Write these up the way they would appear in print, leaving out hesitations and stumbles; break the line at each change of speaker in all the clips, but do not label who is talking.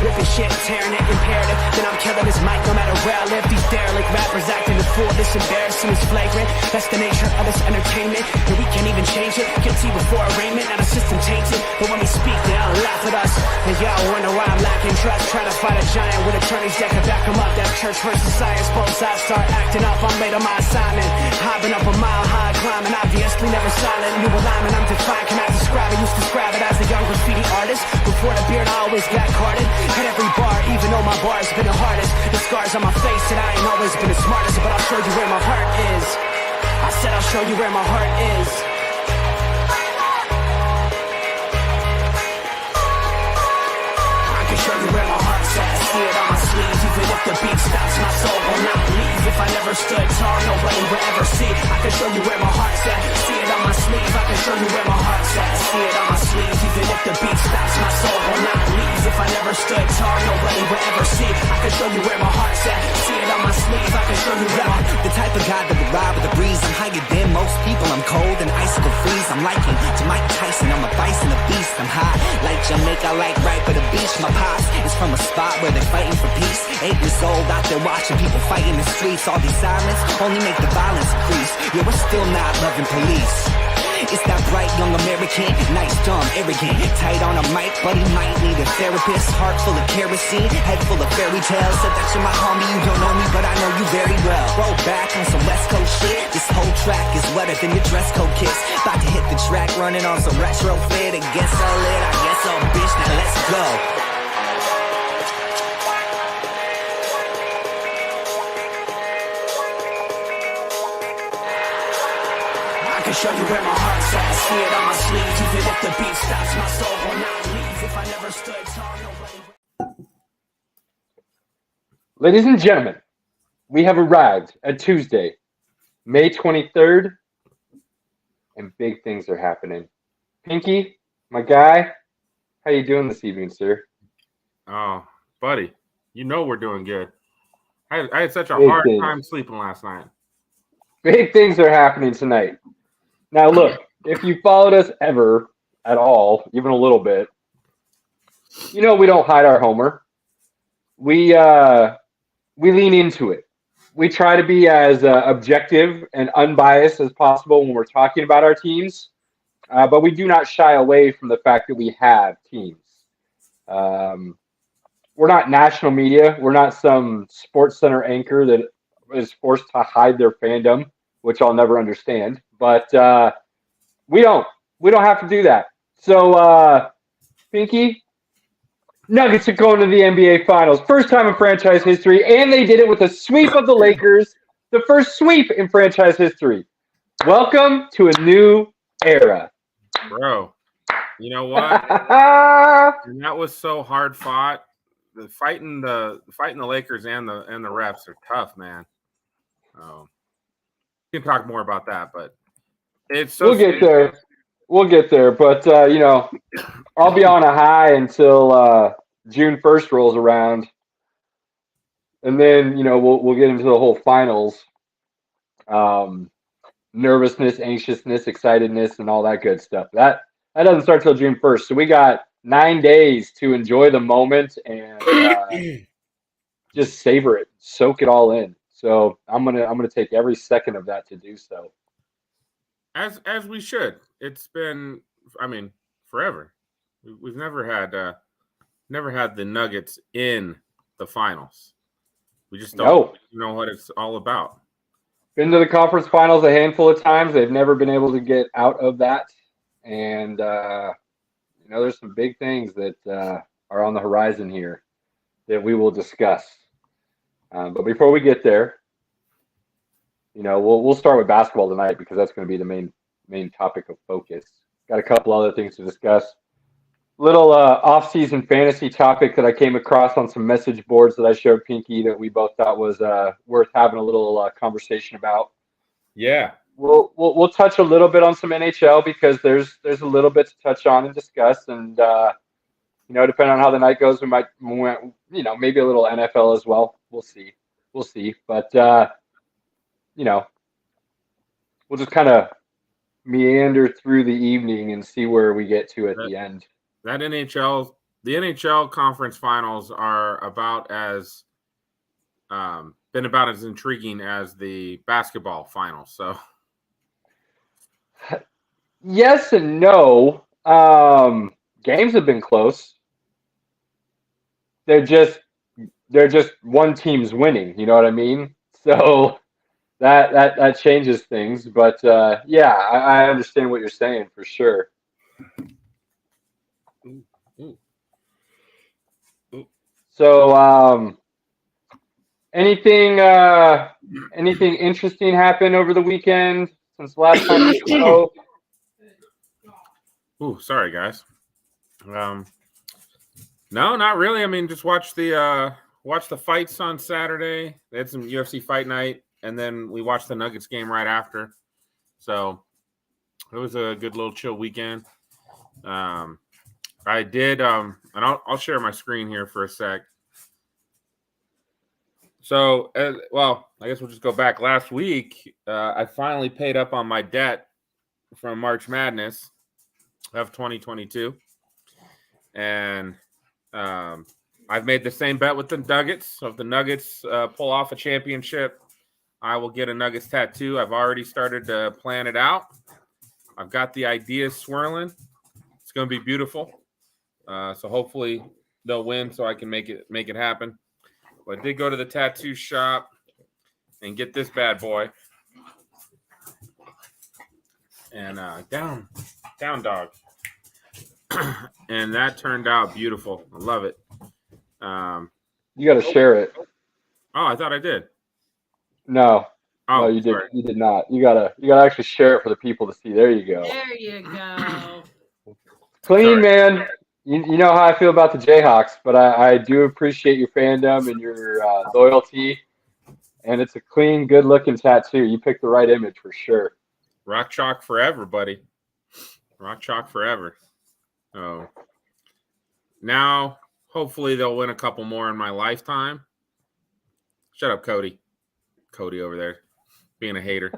ripping shit, tearing it, imperative. Then I'm killing this mic no matter where I live. These derelict rappers acting the fool, this embarrassing is flagrant. That's the nature of this entertainment, and we can't even change it. Guilty before arraignment, now the system tainted. But when we speak, they all laugh at us. And y'all wonder why I'm lacking trust. Try to fight a giant with attorneys that can back them up. That's church versus science, both sides start acting up. I'm late on my assignment, hopping up a mile high, climbing, obviously never silent. New alignment, I'm defined, can I describe it? Used to describe it as a young graffiti artist. Before the beard, I always got carded. Hit every bar, even though my bar's been the hardest. The scars on my face said I ain't always been the smartest, but I'll show you where my heart is. I said I'll show you where my heart is. I can show you where my heart's at. See it on my sleeves, even if the beat stops, my soul will not leave. If I never stood tall, nobody will ever see. I can show you where my heart's at. See it on my sleeve, I can show you where my heart's at. See it on my sleeves, even if the beat stops, my soul will not leave. If I never stood tall, nobody will ever see. I can show you where my heart's at. See it on my sleeve, I can show you where my...
The type of guy that would ride with a breeze. I'm higher than most people, I'm cold and icicle freeze. I'm like him to Mike Tyson, I'm a bison, a beast. I'm hot like Jamaica, like right by the beach. My pops is from a spot where they're fighting for peace. 8 years old, out there watching people fight in the streets. All these sirens only make the violence increase. Yeah, we're still not loving police. It's that bright young American, nice, dumb, arrogant. Tight on a mic, but he might need a therapist. Heart full of kerosene, head full of fairy tales. Said that you're my homie, you don't know me, but I know you very well. Roll back on some West Coast shit. This whole track is wetter than your dress code kiss. About to hit the track, running on some retro fit. It gets so lit, I guess so, bitch, now let's go.
Show you where my heart's at. See it on my sleeve, even if the beat stops, my soul will not leave. If I never stood tall, nobody...
Ladies and gentlemen, we have arrived at Tuesday, May 23rd, and big things are happening. Pinky, my guy, how you doing this evening, sir?
Oh, buddy, you know we're doing good. I had such a
Big
hard
things.
time sleeping last night.
Big things are happening tonight. Now, look, if you followed us ever at all, even a little bit, you know we don't hide our Homer. We lean into it. We try to be as objective and unbiased as possible when we're talking about our teams, but we do not shy away from the fact that we have teams. We're not national media. We're not some Sports Center anchor that is forced to hide their fandom, which I'll never understand. But we don't have to do that. So, Pinky, Nuggets are going to the NBA Finals. First time in franchise history, and they did it with a sweep of the Lakers. The first sweep in franchise history. Welcome to a new era.
Bro, you know what? And that was so hard fought. The fighting the Lakers and the refs are tough, man. We can talk more about that, but it's so
We'll get there. But you know, I'll be on a high until June 1st rolls around, and then you know we'll get into the whole finals, nervousness, anxiousness, excitedness, and all that good stuff. That doesn't start till June 1st, so we got 9 days to enjoy the moment and just savor it, soak it all in. So I'm gonna take every second of that to do so.
As we should. It's been, I mean, forever. We've never had the Nuggets in the finals. We just don't know what it's all about.
Been to the conference finals a handful of times. They've never been able to get out of that, and you know, there's some big things that are on the horizon here that we will discuss. But before we get there, you know, we'll start with basketball tonight because that's going to be the main topic of focus. Got a couple other things to discuss. Little off-season fantasy topic that I came across on some message boards that I showed Pinky that we both thought was worth having a little conversation about.
Yeah.
We'll touch a little bit on some NHL because there's a little bit to touch on and discuss, and you know, depending on how the night goes, we might, you know, maybe a little NFL as well. We'll see. But you know, we'll just kind of meander through the evening and see where we get to at the end.
That NHL the NHL conference finals are been about as intriguing as the basketball finals. So
yes and no. Games have been close. They're just one team's winning. You know what I mean? So that changes things. But yeah, I understand what you're saying for sure.
Ooh.
So anything interesting happened over the weekend since last time we spoke?
Ooh, sorry guys. No, not really. I mean, just watch the fights on Saturday. They had some UFC fight night, and then we watched the Nuggets game right after. So it was a good little chill weekend. I did, and I'll share my screen here for a sec. So, well, I guess we'll just go back. Last week, I finally paid up on my debt from March Madness of 2022, and I've made the same bet with the Nuggets. So if the Nuggets pull off a championship, I will get a Nuggets tattoo. I've already started to plan it out. I've got the ideas swirling. It's going to be beautiful. So hopefully they'll win so I can make it happen. But I did go to the tattoo shop and get this bad boy. And down dog. And that turned out beautiful. I love it.
You got to share it.
Oh, I thought I did.
No.
Oh,
No, you did.
sorry.
You did not. You gotta actually share it for the people to see. There you go.
There you go.
Clean,
Sorry.
man. You know how I feel about the Jayhawks, but I do appreciate your fandom and your loyalty. And it's a clean, good-looking tattoo. You picked the right image for sure.
Rock chalk forever, buddy. Rock chalk forever. Oh. Now, hopefully they'll win a couple more in my lifetime. Shut up, Cody. Cody over there being a hater.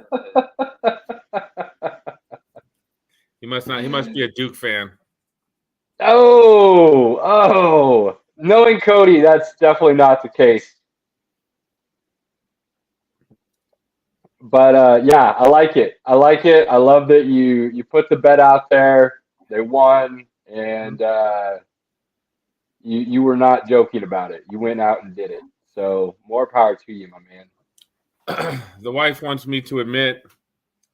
He must be a Duke fan.
Oh. Knowing Cody, that's definitely not the case. But yeah, I like it. I love that you put the bet out there. They won, and you were not joking about it. You went out and did it. So more power to you, my man.
The wife wants me to admit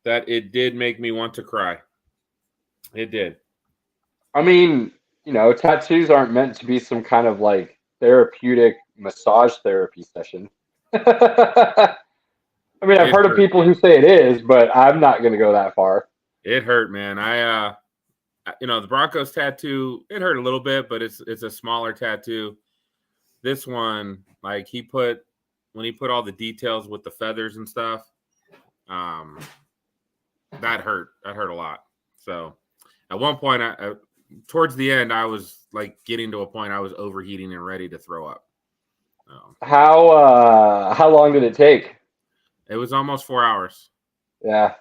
that it did make me want to cry. It did.
I mean, tattoos aren't meant to be some kind of like therapeutic massage therapy session. I mean, I've heard of people who say it is, but I'm not going to go that far.
It hurt, man. The Broncos tattoo, it hurt a little bit, but it's a smaller tattoo. This one, like when he put all the details with the feathers and stuff, that hurt. That hurt a lot. So at one point, towards the end, I was like getting to a point I was overheating and ready to throw up.
How long did it take?
It was almost 4 hours.
Yeah.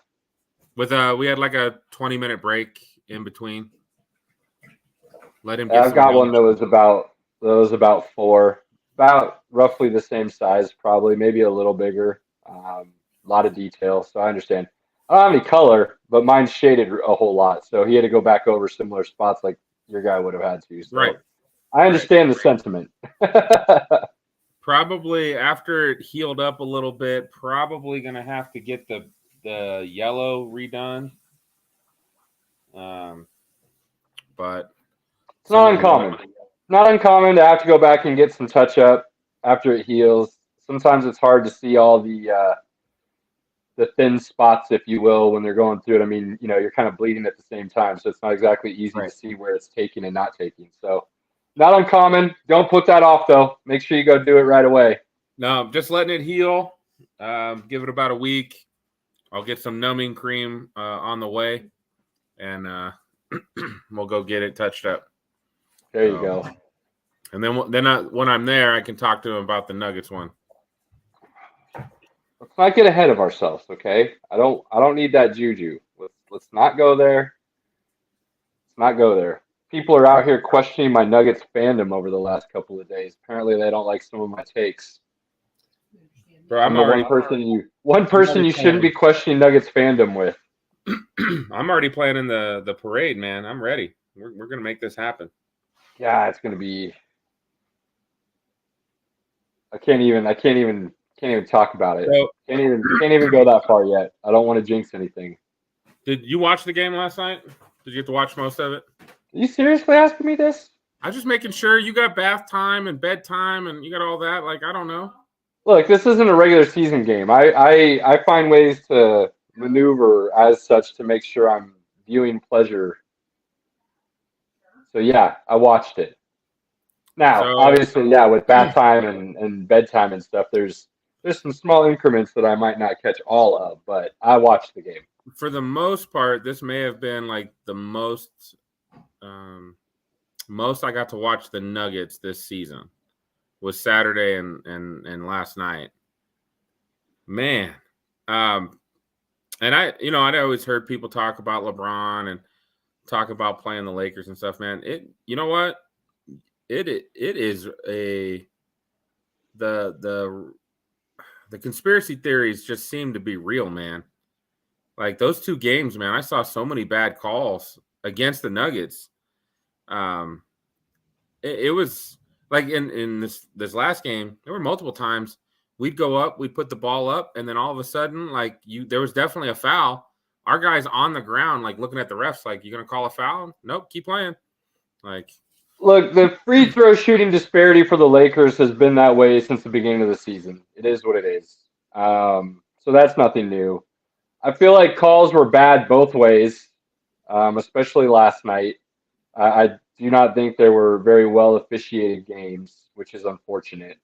We had like a 20-minute break in between. Let him get
I've got one that was about 4, about roughly the same size, probably maybe a little bigger. A lot of detail, so I understand. I don't have any color, but mine's shaded a whole lot, so he had to go back over similar spots like your guy would have had to. So
right.
I understand the sentiment.
Probably after it healed up a little bit, probably going to have to get the yellow redone. But
it's not uncommon. Not uncommon to have to go back and get some touch up after it heals. Sometimes it's hard to see all the thin spots, if you will, when they're going through it. I mean, you're kind of bleeding at the same time, so it's not exactly easy to see where it's taking and not taking. So not uncommon. Don't put that off, though. Make sure you go do it right away.
No, just letting it heal. Give it about a week. I'll get some numbing cream on the way, and we'll go get it touched up.
There you go.
And then when I'm there, I can talk to him about the Nuggets one.
Let's not get ahead of ourselves, okay? I don't need that juju. Let's not go there. Let's not go there. people are out here questioning my Nuggets fandom over the last couple of days. Apparently, they don't like some of my takes.
Bro,
I'm the one person you shouldn't be questioning Nuggets fandom with.
I'm already planning the parade, man. I'm ready. We're gonna make this happen.
Yeah, it's gonna be. I can't even talk about it.
So,
Can't even go that far yet. I don't want to jinx anything.
did you watch the game last night? Did you get to watch most of it?
Are you seriously asking me this?
I'm just making sure you got bath time and bedtime and you got all that. Like, I don't know.
Look, this isn't a regular season game. I find ways to maneuver as such to make sure I'm viewing pleasure. So yeah, I watched it. Now, obviously, yeah, with bath time and bedtime and stuff, there's some small increments that I might not catch all of, but I watched the game.
For the most part, this may have been like the most I got to watch the Nuggets this season was Saturday and last night. Man. And I'd always heard people talk about LeBron and talk about playing the Lakers and stuff, man. You know what? It is the conspiracy theories just seem to be real, man. Like those two games, man, I saw so many bad calls against the Nuggets. It was like in this last game, there were multiple times we'd go up, we'd put the ball up, and then all of a sudden, there was definitely a foul. Our guy's on the ground, like looking at the refs, like, you gonna call a foul? Nope, keep playing. Like,
look, the free throw shooting disparity for the Lakers has been that way since the beginning of the season. It is what it is. So that's nothing new. I feel like calls were bad both ways, especially last night. I do not think there were very well officiated games, which is unfortunate.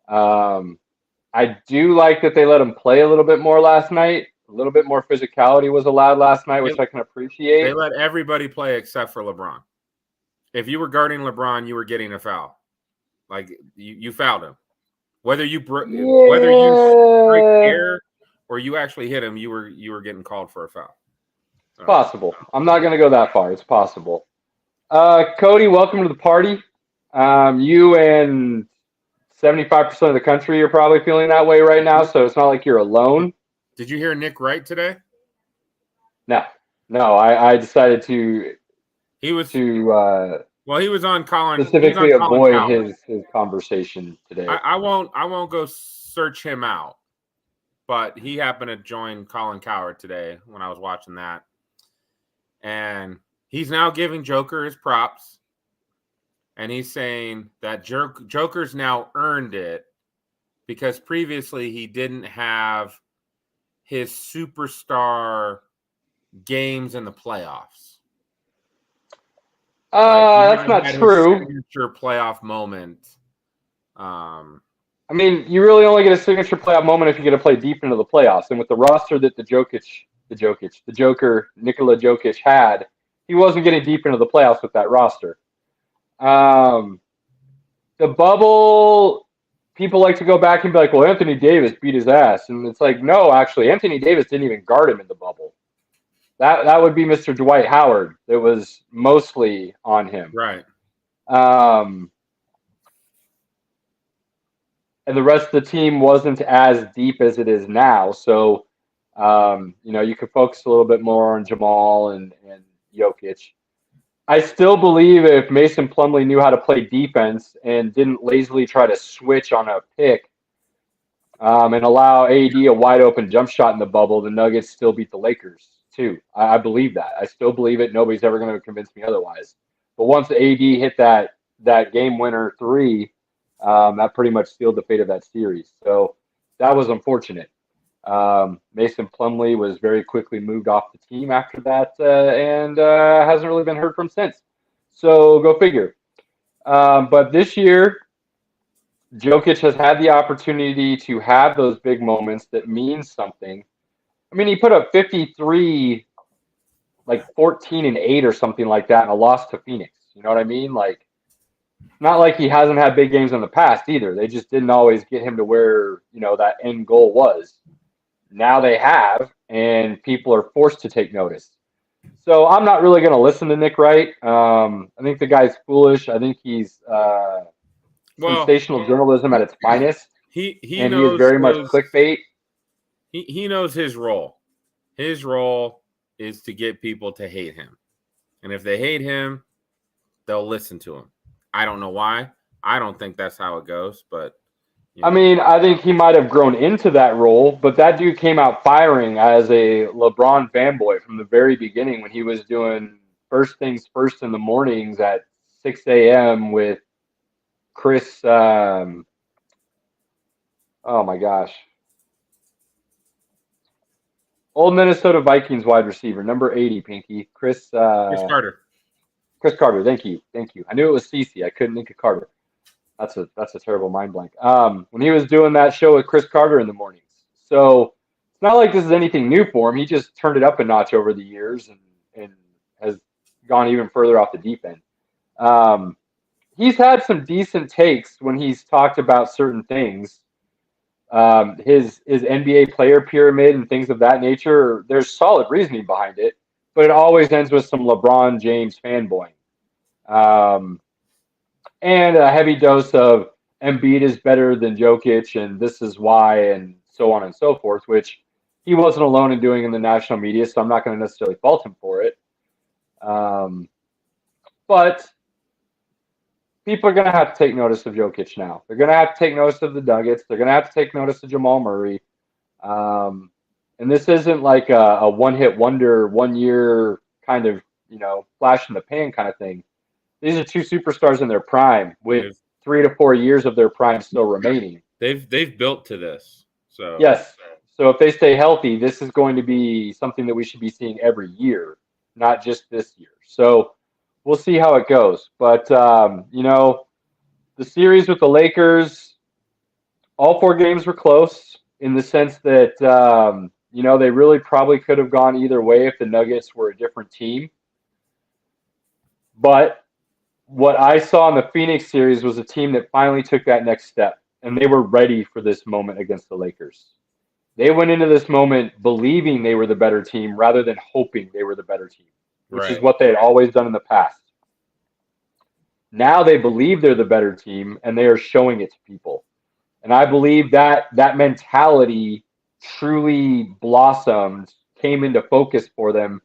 I do like that they let them play a little bit more last night. A little bit more physicality was allowed last night, which I can appreciate.
They let everybody play except for LeBron. If you were guarding LeBron, you were getting a foul. Like you fouled him. Whether you strike air or you actually hit him, you were getting called for a foul.
It's possible. I'm not going to go that far. It's possible. Cody, welcome to the party. You and 75% of the country are probably feeling that way right now, so it's not like you're alone.
Did you hear Nick Wright today?
No. I decided to.
He was
he
was on Colin.
Specifically avoid his conversation today.
I won't go search him out, but he happened to join Colin Cowherd today when I was watching that, and he's now giving Joker his props, and he's saying that Joker's now earned it because previously he didn't have his superstar games in the playoffs.
That's not true.
Signature playoff moment.
I mean, you really only get a signature playoff moment if you get to play deep into the playoffs. And with the roster that the Joker, Nikola Jokic had, he wasn't getting deep into the playoffs with that roster. The bubble, people like to go back and be like, well, Anthony Davis beat his ass. And it's like, no, actually, Anthony Davis didn't even guard him in the bubble. That would be Mr. Dwight Howard. That was mostly on him.
Right.
And the rest of the team wasn't as deep as it is now. So, you could focus a little bit more on Jamal and Jokic. I still believe if Mason Plumlee knew how to play defense and didn't lazily try to switch on a pick and allow AD a wide open jump shot in the bubble, the Nuggets still beat the Lakers too. I believe that. I still believe it. Nobody's ever going to convince me otherwise. But once AD hit that game winner three, that pretty much sealed the fate of that series. So that was unfortunate. Mason Plumlee was very quickly moved off the team after that and hasn't really been heard from since. So go figure. But this year, Jokic has had the opportunity to have those big moments that mean something. I mean, he put up 53, like 14 and 8 or something like that in a loss to Phoenix. You know what I mean? Like, not like he hasn't had big games in the past either. They just didn't always get him to where, that end goal was. Now they have, and people are forced to take notice. So I'm not really going to listen to Nick Wright. I think the guy's foolish. I think he's
Well,
sensational journalism at its finest,
he
and he is
knows
very much clickbait.
he knows his role. His role is to get people to hate him. And if they hate him, they'll listen to him. I don't know why. I don't think that's how it goes, but
I mean, I think he might have grown into that role, but that dude came out firing as a LeBron fanboy from the very beginning when he was doing first things first in the mornings at 6 a.m. with Chris. Oh my gosh. Old Minnesota Vikings wide receiver, number 80, Pinky. Chris
Carter.
Chris Carter, thank you. I knew it was Cece. I couldn't think of Carter. That's a terrible mind blank. When he was doing that show with Chris Carter in the mornings. So it's not like this is anything new for him. He just turned it up a notch over the years and has gone even further off the deep end. He's had some decent takes when he's talked about certain things. His NBA player pyramid and things of that nature, there's solid reasoning behind it, but it always ends with some LeBron James fanboying. And a heavy dose of Embiid is better than Jokic, and this is why, and so on and so forth, which he wasn't alone in doing in the national media, so I'm not going to necessarily fault him for it. But people are going to have to take notice of Jokic now. They're going to have to take notice of the Nuggets. They're going to have to take notice of Jamal Murray. And this isn't like a one-hit wonder, 1 year kind of, flash in the pan kind of thing. These are two superstars in their prime with 3 to 4 years of their prime still remaining.
They've built to this. So
yes. So if they stay healthy, this is going to be something that we should be seeing every year, not just this year. So we'll see how it goes. But, the series with the Lakers, all 4 games were close in the sense that, they really probably could have gone either way if the Nuggets were a different team. But what I saw in the Phoenix series was a team that finally took that next step, and they were ready for this moment against the Lakers. They went into this moment believing they were the better team rather than hoping they were the better team, which is what they had always done in the past. Now they believe they're the better team, and they are showing it to people. And I believe that mentality truly blossomed, came into focus for them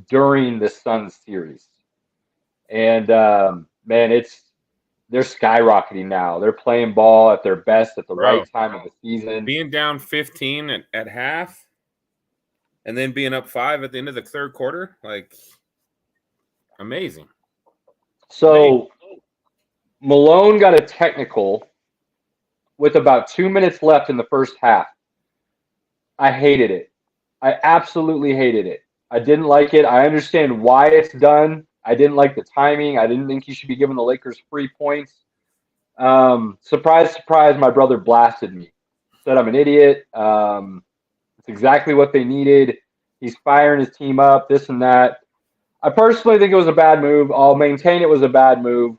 during the Suns series. And, man, they're skyrocketing now. They're playing ball at their best at the right time of the season.
Being down 15 at half and then being up 5 at the end of the third quarter, amazing.
So Malone got a technical with about 2 minutes left in the first half. I hated it. I absolutely hated it. I didn't like it. I understand why it's done. I didn't like the timing. I didn't think he should be giving the Lakers free points. Surprise, surprise, my brother blasted me. Said I'm an idiot. It's exactly what they needed. He's firing his team up, this and that. I personally think it was a bad move. I'll maintain it was a bad move.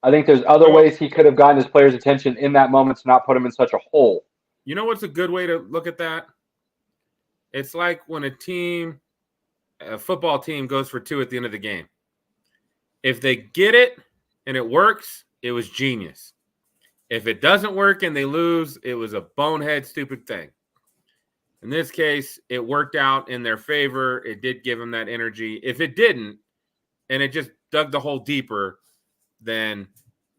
I think there's other ways he could have gotten his players' attention in that moment to not put him in such a hole.
You know what's a good way to look at that? It's like when a football team goes for 2 at the end of the game. If they get it and it works, it was genius. If it doesn't work and they lose, it was a bonehead, stupid thing. In this case, it worked out in their favor. It did give them that energy. If it didn't, and it just dug the hole deeper, then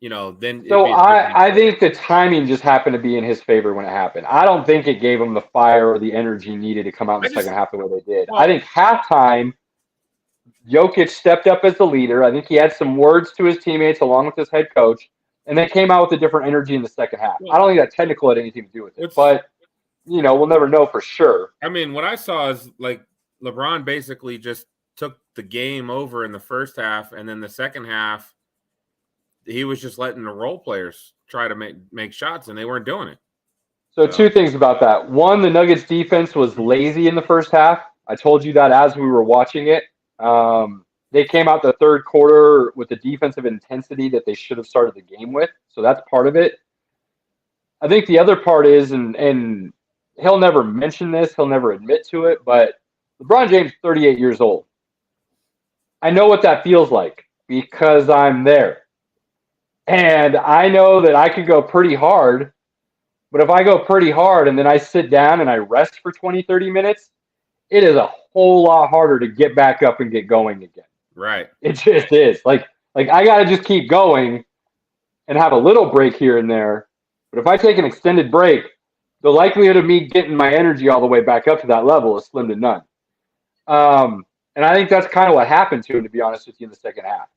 So I think the timing just happened to be in his favor when it happened. I don't think it gave him the fire or the energy needed to come out in the second half the way they did. I think halftime, Jokic stepped up as the leader. I think he had some words to his teammates along with his head coach, and they came out with a different energy in the second half. I don't think that technical had anything to do with it, but we'll never know for sure.
I mean, what I saw is LeBron basically just took the game over in the first half, and then the second half, he was just letting the role players try to make shots, and they weren't doing it.
So 2 things about that. One, the Nuggets defense was lazy in the first half. I told you that as we were watching it. They came out the third quarter with the defensive intensity that they should have started the game with. So that's part of it. I think the other part is, and he'll never mention this, he'll never admit to it, but LeBron James, 38 years old. I know what that feels like because I'm there. And I know that I could go pretty hard, but if I go pretty hard and then I sit down and I rest for 20, 30 minutes, it is a whole lot harder to get back up and get going again.
Right.
It just is. Like I got to just keep going and have a little break here and there. But if I take an extended break, the likelihood of me getting my energy all the way back up to that level is slim to none. And I think that's kind of what happened to him, to be honest with you, in the second half.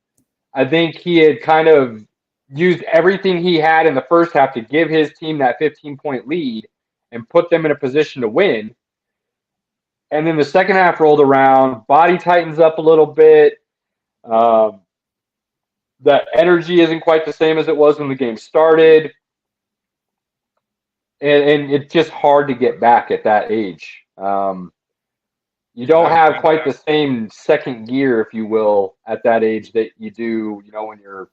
I think he had kind of used everything he had in the first half to give his team that 15-point lead and put them in a position to win. And then the second half rolled around, body tightens up a little bit. The energy isn't quite the same as it was when the game started. And it's just hard to get back at that age. You don't have quite the same second gear, if you will, at that age that you do, when you're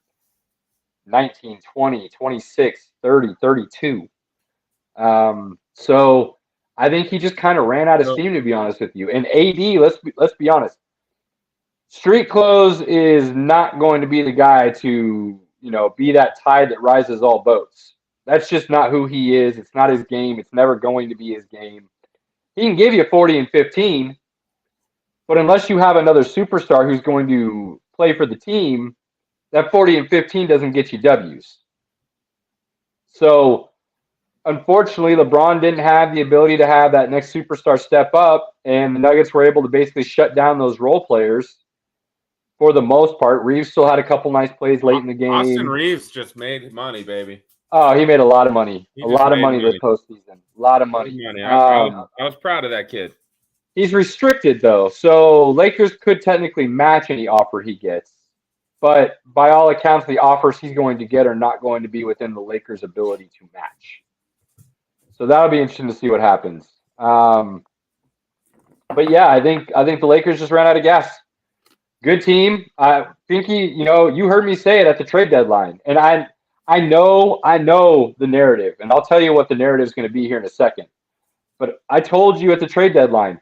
19, 20, 26, 30, 32. So I think he just kind of ran out of steam, to be honest with you. And AD, let's be honest, street clothes is not going to be the guy to, be that tide that rises all boats. That's just not who he is. It's not his game. It's never going to be his game. He can give you 40 and 15, but unless you have another superstar who's going to play for the team, that 40 and 15 doesn't get you W's. So, unfortunately, LeBron didn't have the ability to have that next superstar step up, and the Nuggets were able to basically shut down those role players for the most part. Reeves still had a couple nice plays late in the game.
Austin Reeves just made money, baby.
Oh, he made a lot of money. A lot of money this postseason. A lot of money.
I was proud of that kid.
He's restricted, though, so Lakers could technically match any offer he gets. But by all accounts, the offers he's going to get are not going to be within the Lakers' ability to match. So that'll be interesting to see what happens. But yeah, I think the Lakers just ran out of gas. Good team. I think you heard me say it at the trade deadline, and I know the narrative, and I'll tell you what the narrative is going to be here in a second. But I told you at the trade deadline,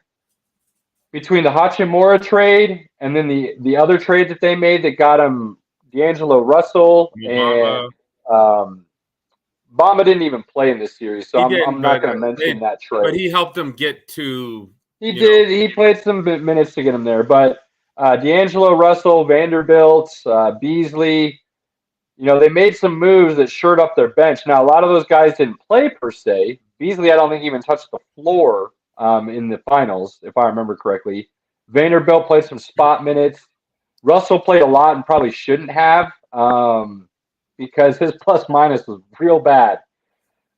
between the Hachimura trade and then the other trade that they made that got him D'Angelo Russell and Bamba didn't even play in this series, so I'm not going to mention that trade.
But he helped them get to.
He did. He played some minutes to get him there, but D'Angelo Russell, Vanderbilt, Beasley. They made some moves that shored up their bench. Now, a lot of those guys didn't play per se. Beasley, I don't think even touched the floor in the finals, if I remember correctly. Vanderbilt played some spot minutes. Russell played a lot and probably shouldn't have because his plus minus was real bad.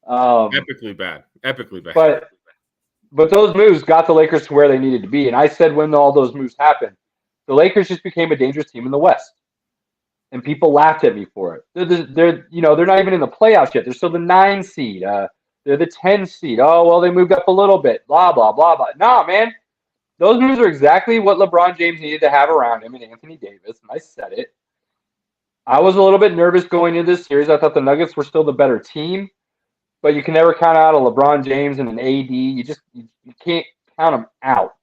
Epically bad.
But those moves got the Lakers to where they needed to be. And I said when all those moves happened, the Lakers just became a dangerous team in the West. And people laughed at me for it. They're not even in the playoffs yet. They're still the 9 seed. They're the 10 seed. Oh, well, they moved up a little bit. Blah, blah, blah, blah. Nah, man. Those moves are exactly what LeBron James needed to have around him and Anthony Davis. And I said it. I was a little bit nervous going into this series. I thought the Nuggets were still the better team. But you can never count out a LeBron James and an AD. You can't count them out.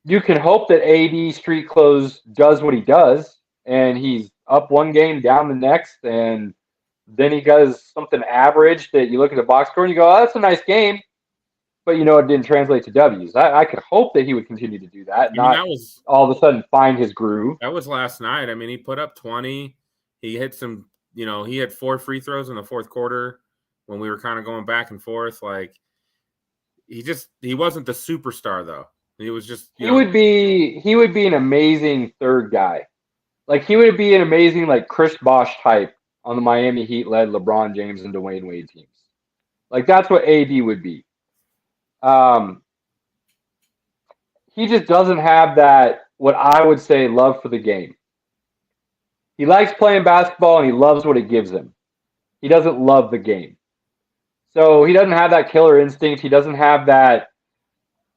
You can hope that AD street clothes does what he does. And he's up one game, down the next, and then he does something average that you look at the box score and you go, oh, that's a nice game. But it didn't translate to W's. I could hope that he would continue to do that, all of a sudden find his groove.
That was last night. I mean, he put up 20. He hit some, he had 4 free throws in the fourth quarter when we were kind of going back and forth. Like, he wasn't the superstar, though. He was just,
he would be an amazing third guy. Like, he would be an amazing, Chris Bosh type on the Miami Heat-led LeBron James and Dwayne Wade teams. Like, that's what AD would be. He just doesn't have that, what I would say, love for the game. He likes playing basketball, and he loves what it gives him. He doesn't love the game. So he doesn't have that killer instinct. He doesn't have that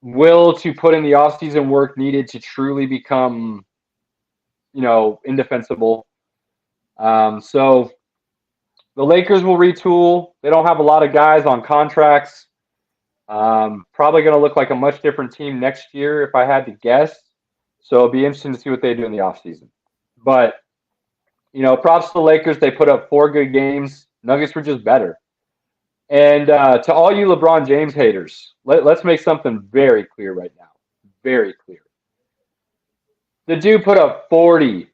will to put in the offseason work needed to truly become indefensible. So the Lakers will retool. They don't have a lot of guys on contracts. Probably going to look like a much different team next year, if I had to guess. So it'll be interesting to see what they do in the offseason. But, props to the Lakers. They put up 4 good games. Nuggets were just better. And to all you LeBron James haters, let's make something very clear right now. Very clear. The dude put up 40,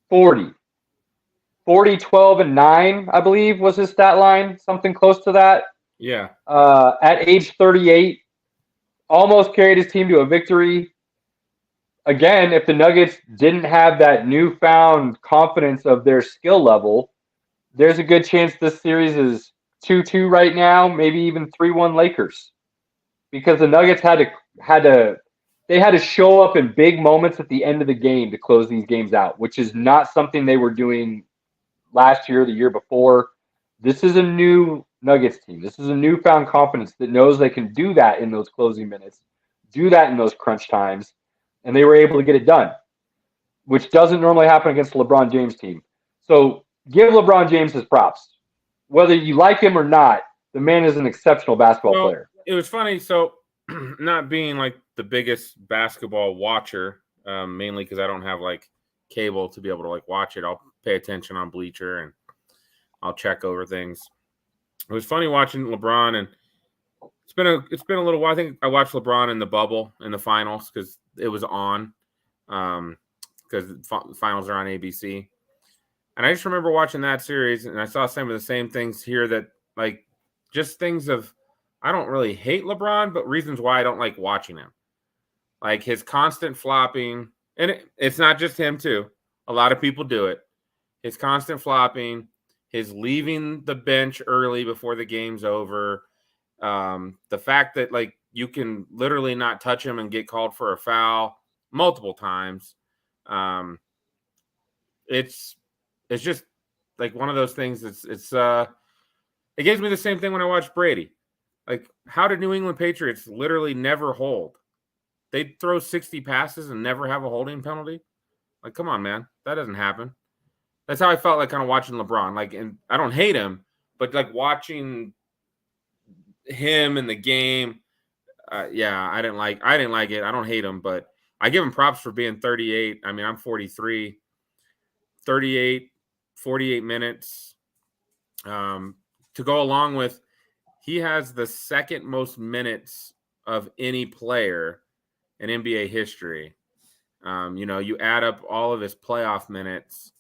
12, and 9, I believe, was his stat line. Something close to that.
Yeah.
At age 38, almost carried his team to a victory. Again, if the Nuggets didn't have that newfound confidence of their skill level, there's a good chance this series is 2-2 right now, maybe even 3-1 Lakers. Because the Nuggets had to show up in big moments at the end of the game to close these games out, which is not something they were doing last year or the year before. This is a new Nuggets team. This is a newfound confidence that knows they can do that in those closing minutes, do that in those crunch times, and they were able to get it done, which doesn't normally happen against the LeBron James team. So give LeBron James his props. Whether you like him or not, the man is an exceptional basketball player.
It was funny. So not being like the biggest basketball watcher, mainly because I don't have like cable to be able to like watch it. I'll pay attention on Bleacher and I'll check over things. It was funny watching LeBron, and it's been a little while. I think I watched LeBron in the bubble in the finals because it was on, because the finals are on ABC. And I just remember watching that series, and I saw some of the same things here that, like, just things of, I don't really hate LeBron, but reasons why I don't like watching him. Like his constant flopping, and it's not just him too. A lot of people do it. His constant flopping, his leaving the bench early before the game's over, the fact that, like, you can literally not touch him and get called for a foul multiple times. It's just like one of those things. It gives me the same thing when I watch Brady. Like, how did New England Patriots literally never hold? They throw 60 passes and never have a holding penalty. Like, come on, man, that doesn't happen. That's how I felt like kind of watching LeBron. Like, and I don't hate him, but like watching him in the game, I didn't like it. I don't hate him, but I give him props for being 38. I mean, I'm 43. 38, 48 minutes. To go along with, he has the second most minutes of any player in NBA history. You add up all of his playoff minutes,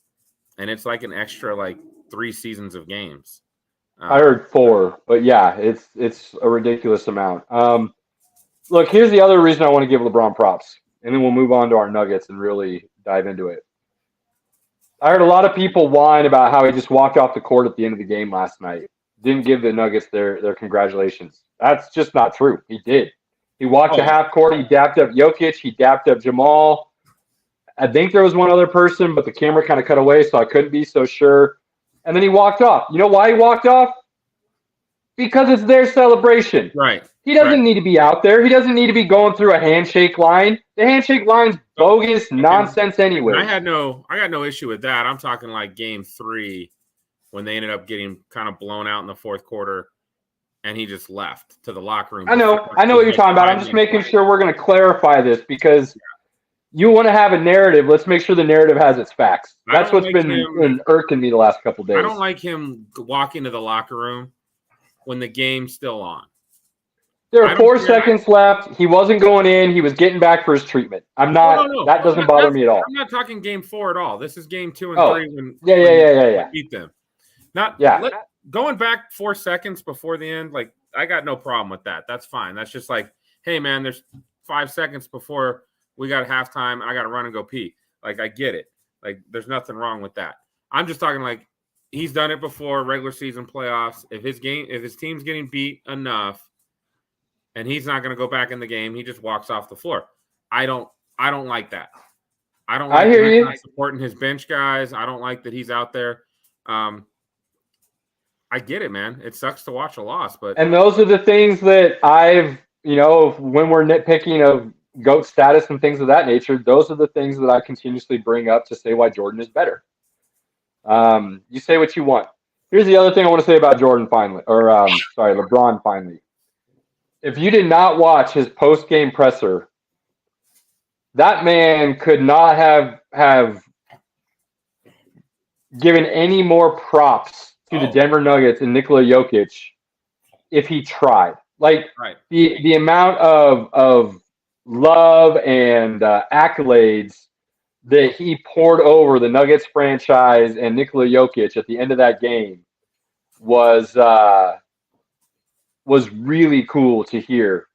and it's like an extra, like, 3 seasons of games.
I heard 4, but yeah, it's a ridiculous amount. Look, here's the other reason I want to give LeBron props, and then we'll move on to our Nuggets and really dive into it. I heard a lot of people whine about how he just walked off the court at the end of the game last night. Didn't give the Nuggets their congratulations. That's just not true. He did. He walked to half court. He dapped up Jokic. He dapped up Jamal. I think there was one other person, but the camera kind of cut away, so I couldn't be so sure. And then he walked off. You know why he walked off? Because it's their celebration.
Right.
He doesn't need to be out there. He doesn't need to be going through a handshake line. The handshake line's bogus nonsense anyway.
I got no issue with that. I'm talking like game 3 when they ended up getting kind of blown out in the fourth quarter, and he just left to the locker room.
I know what you're talking about. I'm just making sure we're going to clarify this because you want to have a narrative. Let's make sure the narrative has its facts. That's what's been irking me the last couple of days.
I don't like him walking to the locker room when the game's still on.
There are 4 seconds left. He wasn't going in. He was getting back for his treatment. No. That doesn't bother me at all.
I'm not talking game 4 at all. This is game 2 and 3 when
yeah.
beat them. Going back 4 seconds before the end, like, I got no problem with that. That's fine. That's just like, hey, man, there's 5 seconds before we got halftime. I got to run and go pee. Like, I get it. Like, there's nothing wrong with that. I'm just talking like he's done it before, regular season playoffs. If his team's getting beat enough and he's not going to go back in the game, he just walks off the floor. I don't like that. I don't like him supporting his bench guys. I don't like that he's out there. I get it, man. It sucks to watch a loss, and
those are the things that when we're nitpicking of GOAT status and things of that nature, those are the things that I continuously bring up to say why Jordan is better. You say what you want. Here's the other thing I want to say about LeBron finally. If you did not watch his post-game presser That man could not have given any more props to the Denver Nuggets and Nikola Jokic if he tried. Like
Right.
the amount of love and accolades that he poured over the Nuggets franchise and Nikola Jokic at the end of that game was really cool to hear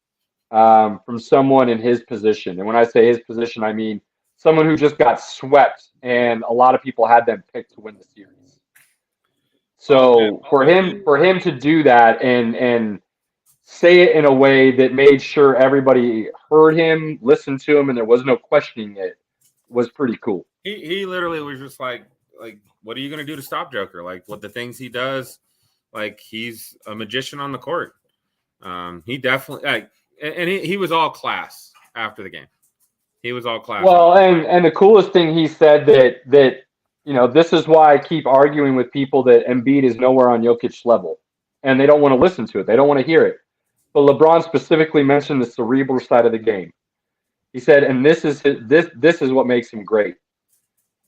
from someone in his position. And when I say his position, I mean someone who just got swept, and a lot of people had them picked to win the series. So for him to do that and say it in a way that made sure everybody heard him, listened to him, and there was no questioning it was pretty cool.
He literally was just like, what are you gonna do to stop Joker? Like, what the things he does, like he's a magician on the court. He definitely and he was all class after the game. He was all class.
Well, and the coolest thing he said that this is why I keep arguing with people that Embiid is nowhere on Jokic's level, and they don't want to listen to it. They don't want to hear it. But LeBron specifically mentioned the cerebral side of the game. He said, and this is what makes him great.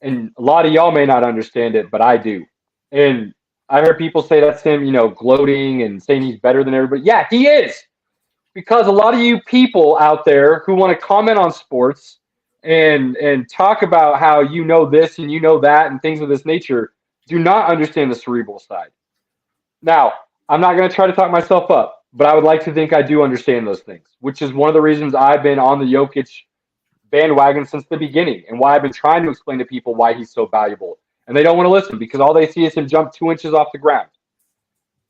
And a lot of y'all may not understand it, but I do. And I heard people say that's him, gloating and saying he's better than everybody. Yeah, he is. Because a lot of you people out there who want to comment on sports and talk about how you know this and you know that and things of this nature do not understand the cerebral side. Now, I'm not going to try to talk myself up, but I would like to think I do understand those things, which is one of the reasons I've been on the Jokic bandwagon since the beginning and why I've been trying to explain to people why he's so valuable. And they don't want to listen because all they see is him jump 2 inches off the ground.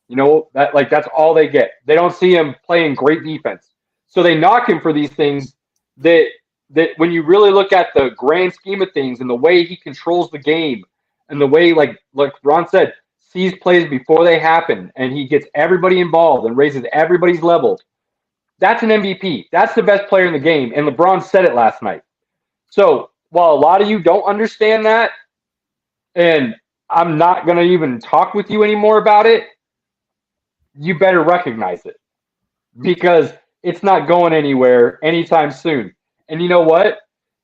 That's all they get. They don't see him playing great defense. So they knock him for these things that when you really look at the grand scheme of things and the way he controls the game and the way, like Ron said, sees plays before they happen and he gets everybody involved and raises everybody's level. That's an MVP. That's the best player in the game. And LeBron said it last night. So while a lot of you don't understand that, and I'm not going to even talk with you anymore about it, you better recognize it because it's not going anywhere anytime soon. And you know what?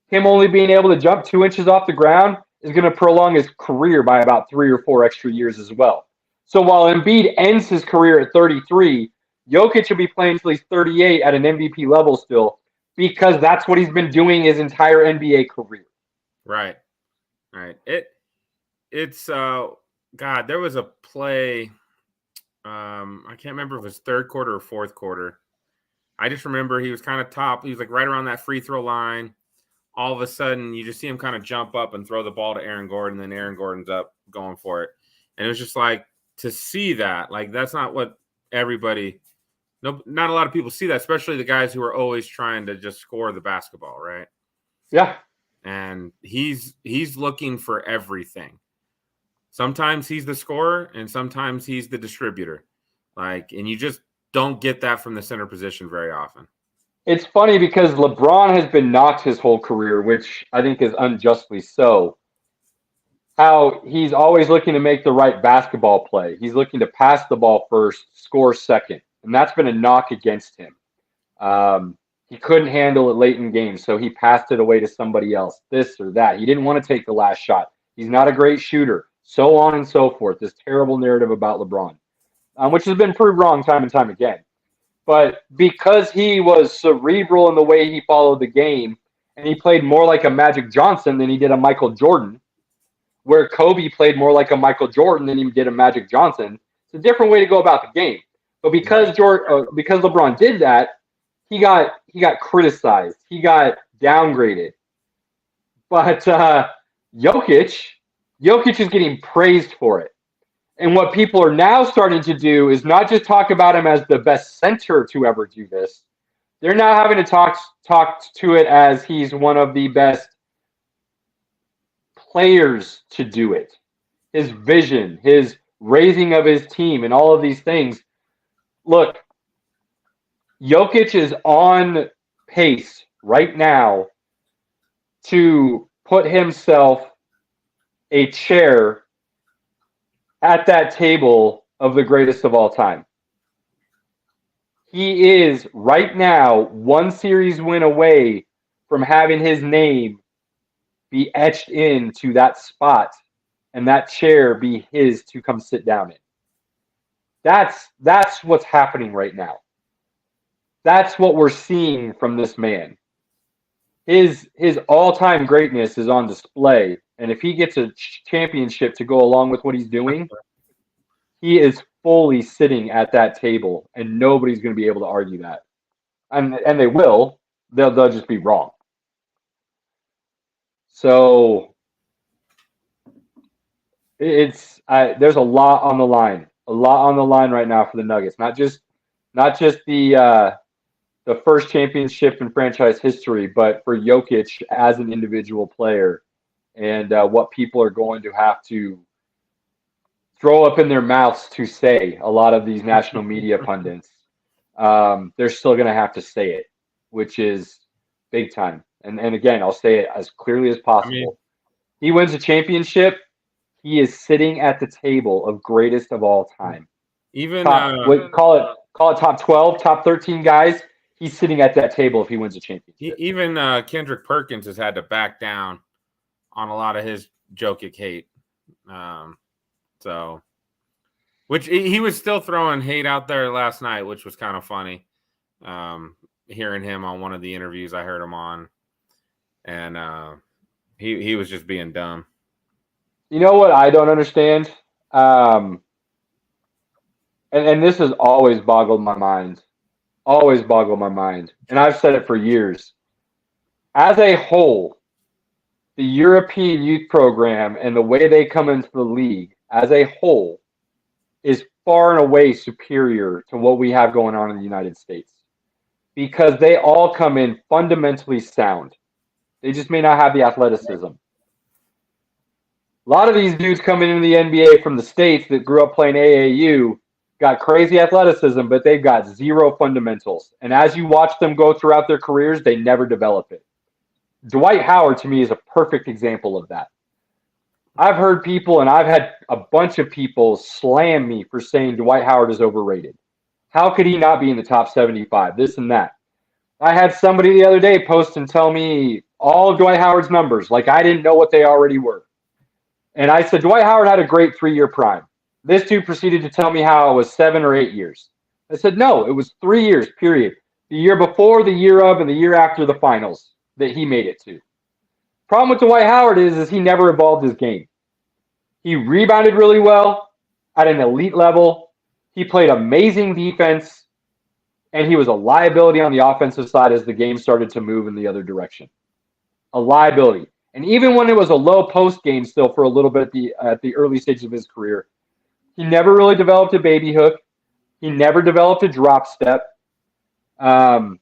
Him only being able to jump 2 inches off the ground is going to prolong his career by about 3 or 4 extra years as well. So while Embiid ends his career at 33, Jokic will be playing until he's 38 at an MVP level still because that's what he's been doing his entire NBA career.
Right. It's God, there was a play. I can't remember if it was third quarter or fourth quarter. I just remember he was kind of top. He was like right around that free throw line. All of a sudden, you just see him kind of jump up and throw the ball to Aaron Gordon. Then Aaron Gordon's up going for it. And it was just like to see that. Like, that's not what everybody – not a lot of people see that, especially the guys who are always trying to just score the basketball, right?
Yeah.
And he's looking for everything. Sometimes he's the scorer, and sometimes he's the distributor. And you just don't get that from the center position very often.
It's funny because LeBron has been knocked his whole career, which I think is unjustly so. How he's always looking to make the right basketball play. He's looking to pass the ball first, score second. And that's been a knock against him. He couldn't handle it late in games, so he passed it away to somebody else, this or that. He didn't want to take the last shot. He's not a great shooter. So on and so forth. This terrible narrative about LeBron, which has been proved wrong time and time again. But because he was cerebral in the way he followed the game, and he played more like a Magic Johnson than he did a Michael Jordan, where Kobe played more like a Michael Jordan than he did a Magic Johnson, it's a different way to go about the game. But because LeBron did that, he got criticized. He got downgraded. But Jokic is getting praised for it. And what people are now starting to do is not just talk about him as the best center to ever do this. They're now having to talk to it as he's one of the best players to do it. His vision, his raising of his team, and all of these things. Look, Jokic is on pace right now to put himself a chair at that table of the greatest of all time. He is right now one series win away from having his name be etched into that spot and that chair be his to come sit down in. That's what's happening right now. That's what we're seeing from this man. His all-time greatness is on display, and if he gets a championship to go along with what he's doing, he is fully sitting at that table, and nobody's going to be able to argue that. And they will. They'll just be wrong. So there's a lot on the line. A lot on the line right now for the Nuggets. Not just the first championship in franchise history, but for Jokic as an individual player, and what people are going to have to throw up in their mouths to say. A lot of these national media pundits, they're still going to have to say it, which is big time. And again, I'll say it as clearly as possible. He wins a championship. He is sitting at the table of greatest of all time.
Even
call it top 12, top 13 guys. He's sitting at that table if he wins a championship.
Even Kendrick Perkins has had to back down on a lot of his Jokic hate. Which he was still throwing hate out there last night, which was kind of funny. Hearing him on one of the interviews I heard him on, and he was just being dumb.
You know what I don't understand? And this has always boggled my mind. Always boggled my mind. And I've said it for years. As a whole, the European youth program and the way they come into the league as a whole is far and away superior to what we have going on in the United States. Because they all come in fundamentally sound. They just may not have the athleticism. A lot of these dudes coming into the NBA from the States that grew up playing AAU got crazy athleticism, but they've got zero fundamentals. And as you watch them go throughout their careers, they never develop it. Dwight Howard, to me, is a perfect example of that. I've heard people, and I've had a bunch of people slam me for saying Dwight Howard is overrated. How could he not be in the top 75? This and that. I had somebody the other day post and tell me all of Dwight Howard's numbers, like I didn't know what they already were. And I said, Dwight Howard had a great 3-year prime. This dude proceeded to tell me how it was 7 or 8 years. I said, no, it was 3 years, period. The year before, the year of, and the year after the finals that he made it to. Problem with Dwight Howard is he never evolved his game. He rebounded really well at an elite level. He played amazing defense, and he was a liability on the offensive side as the game started to move in the other direction. A liability. And even when it was a low post game still for a little bit at the early stages of his career, he never really developed a baby hook. He never developed a drop step. And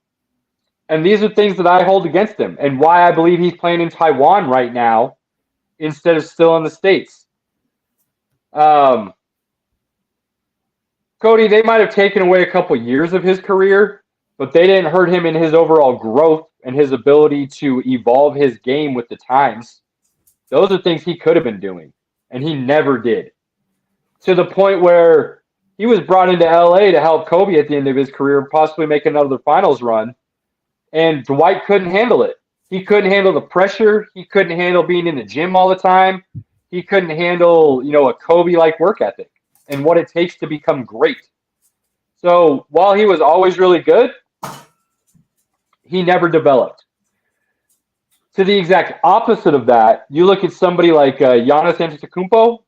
these are things that I hold against him and why I believe he's playing in Taiwan right now instead of still in the States. Cody, they might have taken away a couple years of his career, but they didn't hurt him in his overall growth and his ability to evolve his game with the times. Those are things he could have been doing, and he never did. To the point where he was brought into LA to help Kobe at the end of his career, possibly make another finals run, and Dwight couldn't handle it. He couldn't handle the pressure. He couldn't handle being in the gym all the time. He couldn't handle, a Kobe-like work ethic and what it takes to become great. So while he was always really good, he never developed. To the exact opposite of that, you look at somebody like Giannis Antetokounmpo.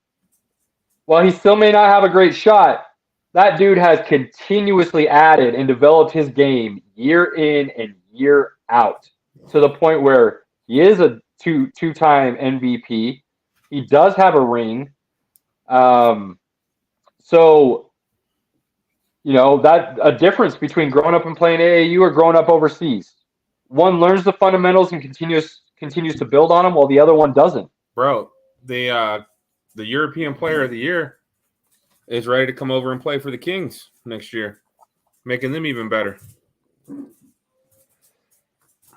While he still may not have a great shot, that dude has continuously added and developed his game year in and year out to the point where he is a two-time MVP. He does have a ring. That a difference between growing up and playing AAU or growing up overseas. One learns the fundamentals and continues to build on them, while the other one doesn't.
Bro, the European Player of the Year is ready to come over and play for the Kings next year, making them even better.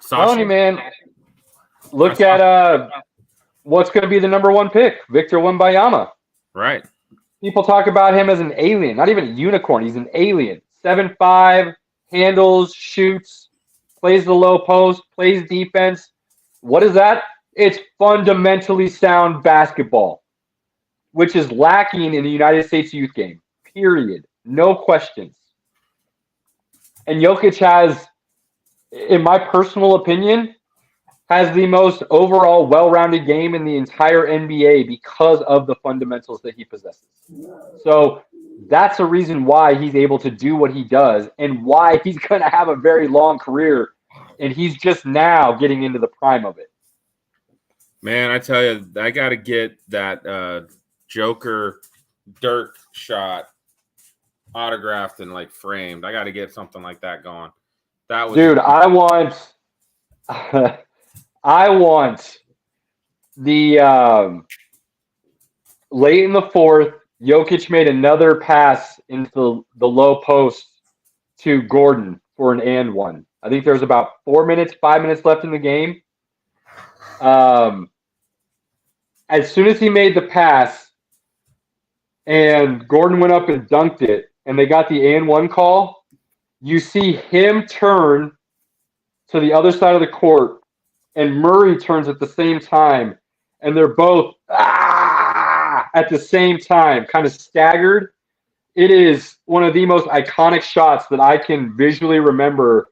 Tony, man, look at what's going to be the number 1 pick, Victor Wembanyama.
Right.
People talk about him as an alien, not even a unicorn. He's an alien. 7'5", handles, shoots, plays the low post, plays defense. What is that? It's fundamentally sound basketball, which is lacking in the United States youth game, period. No questions. And Jokic has, in my personal opinion, has the most overall well-rounded game in the entire NBA because of the fundamentals that he possesses. So that's a reason why he's able to do what he does and why he's going to have a very long career, and he's just now getting into the prime of it.
Man, I tell you, I got to get that Joker Dirk shot autographed and like framed. I got to get something like that going. That was
Dude, I want the late in the fourth, Jokic made another pass into the low post to Gordon for an and one. I think there was about 5 minutes left in the game. As soon as he made the pass and Gordon went up and dunked it and they got the and one call, you see him turn to the other side of the court and Murray turns at the same time, and they're both at the same time, kind of staggered. It is one of the most iconic shots that I can visually remember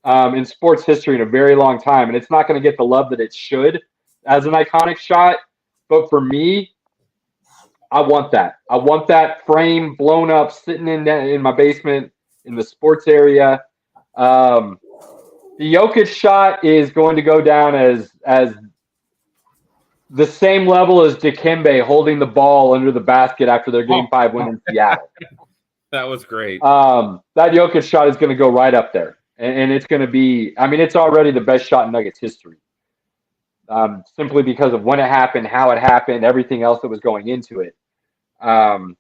in sports history in a very long time, and it's not going to get the love that it should as an iconic shot, but for me, I want that. I want that frame blown up, sitting in my basement in the sports area. The Jokic shot is going to go down as the same level as Dikembe holding the ball under the basket after their Game 5 win in Seattle.
That was great.
That Jokic shot is going to go right up there. And it's going to be – I mean, it's already the best shot in Nuggets history. Simply because of when it happened, how it happened, everything else that was going into it. And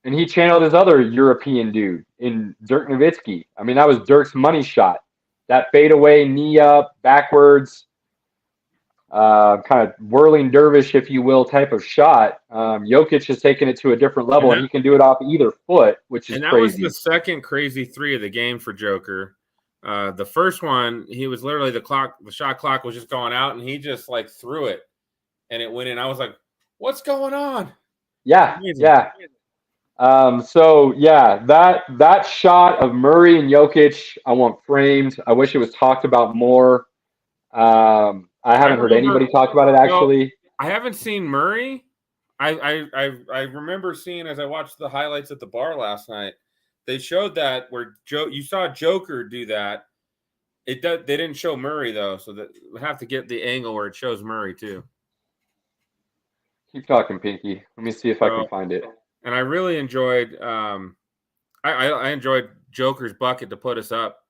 he channeled his other European dude in Dirk Nowitzki. I mean, that was Dirk's money shot. That fadeaway, knee up, backwards, kind of whirling dervish, if you will, type of shot. Jokic has taken it to a different level, and he can do it off either foot, which is crazy.
And that was the second crazy three of the game for Joker. The first one, he was literally the shot clock was just going out, and he just like threw it, and it went in. I was like, "What's going on?"
Yeah, amazing. Yeah. That shot of Murray and Jokic, I want framed. I wish it was talked about more. I haven't heard anybody talk about it actually.
I haven't seen Murray. I remember seeing as I watched the highlights at the bar last night. They showed that where you saw Joker do that. They didn't show Murray though, so that we have to get the angle where it shows Murray too.
Keep talking, Pinky. Let me see if I can find it.
And I really enjoyed I enjoyed Joker's bucket to put us up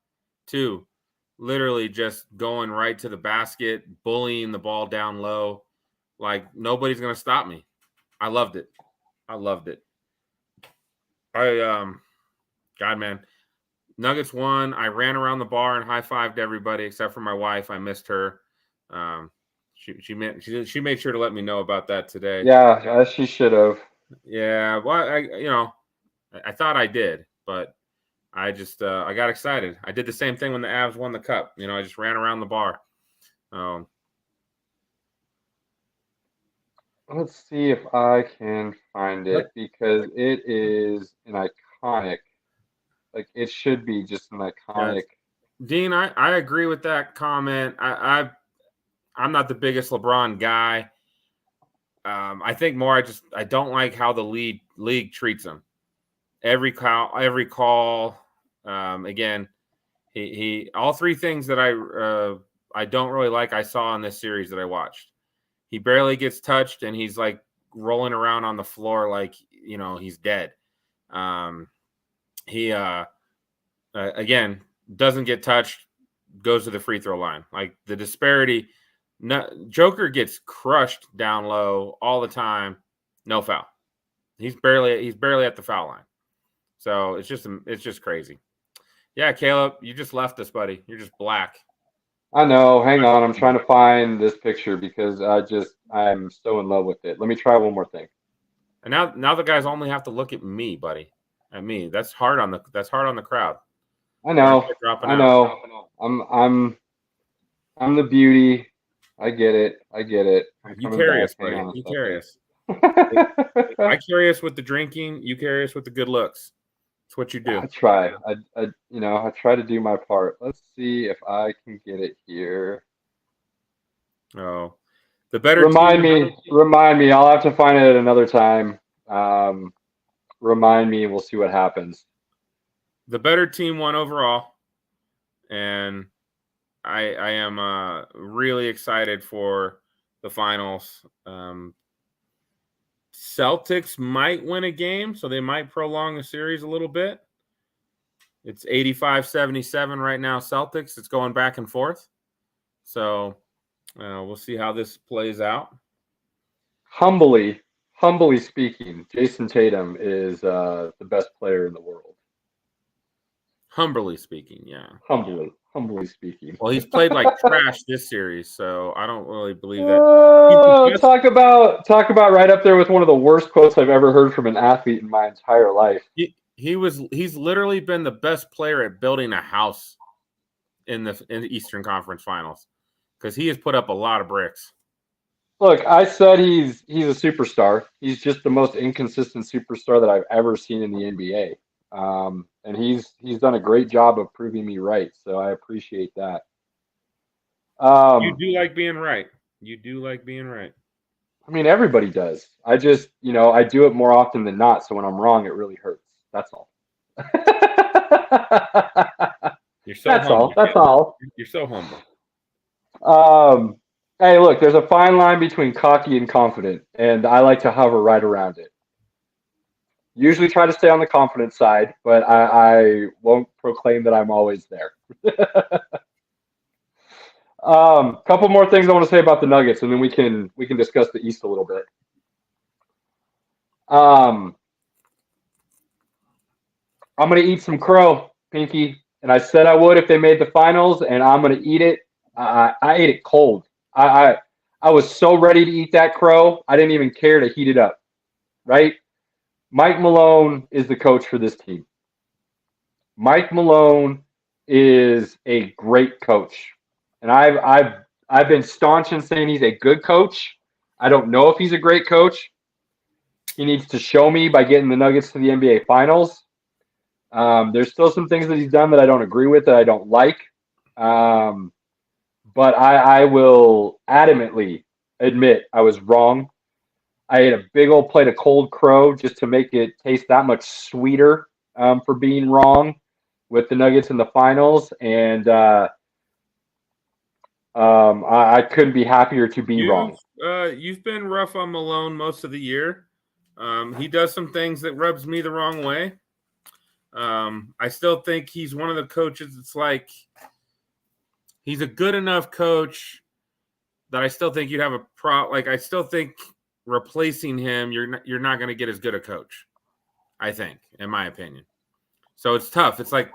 too. Literally just going right to the basket, bullying the ball down low. Like nobody's gonna stop me. I loved it. God, man. Nuggets won. I ran around the bar and high-fived everybody except for my wife. I missed her. She made sure to let me know about that today.
Yeah, she should have.
Yeah, well, I thought I did, but I just I got excited. I did the same thing when the Avs won the cup. I just ran around the bar.
Let's see if I can find it because it is an iconic. Like it should be just an iconic.
Yeah. Dean, I agree with that comment. I'm not the biggest LeBron guy. I think more I don't like how the league treats him. Every call. Again, he all three things that I don't really like. I saw in this series that I watched. He barely gets touched, and he's like rolling around on the floor like he's dead. He again doesn't get touched, goes to the free throw line. Like the disparity. Joker gets crushed down low all the time, no foul. He's barely at the foul line. So it's just crazy. Yeah, Caleb, you just left us, buddy. You're just black.
I know. Hang on, I'm trying to find this picture because I'm so in love with it. Let me try one more thing.
And now the guys only have to look at me, buddy. At me. That's hard on the crowd.
I know.
Dropping
I
out.
know. I'm the beauty. I get it. I'm
You
coming
carry
back.
us,
Hang
buddy.
on a
You
second.
carry us. I carry us with the drinking. You carry us with the good looks. It's what you do.
I try. I try to do my part. Let's see if I can get it here.
Oh, the better
Remind
team.
me. I'll have to find it at another time. Remind me, and we'll see what happens.
The better team won overall, and I am really excited for the finals. Celtics might win a game, so they might prolong the series a little bit. It's 85-77 right now, Celtics. It's going back and forth. So we'll see how this plays out.
Humbly speaking, Jason Tatum is the best player in the world.
Humbly speaking, yeah.
Humbly speaking.
Well, he's played like trash this series, so I don't really believe that.
Talk about right up there with one of the worst quotes I've ever heard from an athlete in my entire life.
He's literally been the best player at building a house in the Eastern Conference Finals because he has put up a lot of bricks.
Look, I said he's a superstar. He's just the most inconsistent superstar that I've ever seen in the NBA. And he's done a great job of proving me right, so I appreciate that.
You do like being right.
I mean, everybody does. I just, I do it more often than not, so when I'm wrong, it really hurts. That's all.
You're so humble.
That's all.
You're so humble.
Hey, look, there's a fine line between cocky and confident, and I like to hover right around it. Usually try to stay on the confident side, but I won't proclaim that I'm always there. Couple more things I want to say about the Nuggets, and then we can discuss the East a little bit. I'm going to eat some crow, Pinky, and I said I would if they made the finals, and I'm going to eat it. I ate it cold. I was so ready to eat that crow, I didn't even care to heat it up, right? Mike Malone is the coach for this team. Mike Malone is a great coach. And I've been staunch in saying he's a good coach. I don't know if he's a great coach. He needs to show me by getting the Nuggets to the NBA Finals. There's still some things that he's done that I don't agree with, that I don't like. But I will adamantly admit I was wrong. I ate a big old plate of cold crow just to make it taste that much sweeter for being wrong with the Nuggets in the finals. And I couldn't be happier to be wrong.
You've been rough on Malone most of the year. He does some things that rubs me the wrong way. I still think he's one of the coaches. It's like he's a good enough coach that I still think you'd have a I still think replacing him, you're not going to get as good a coach. I think, in my opinion. So it's tough. It's like,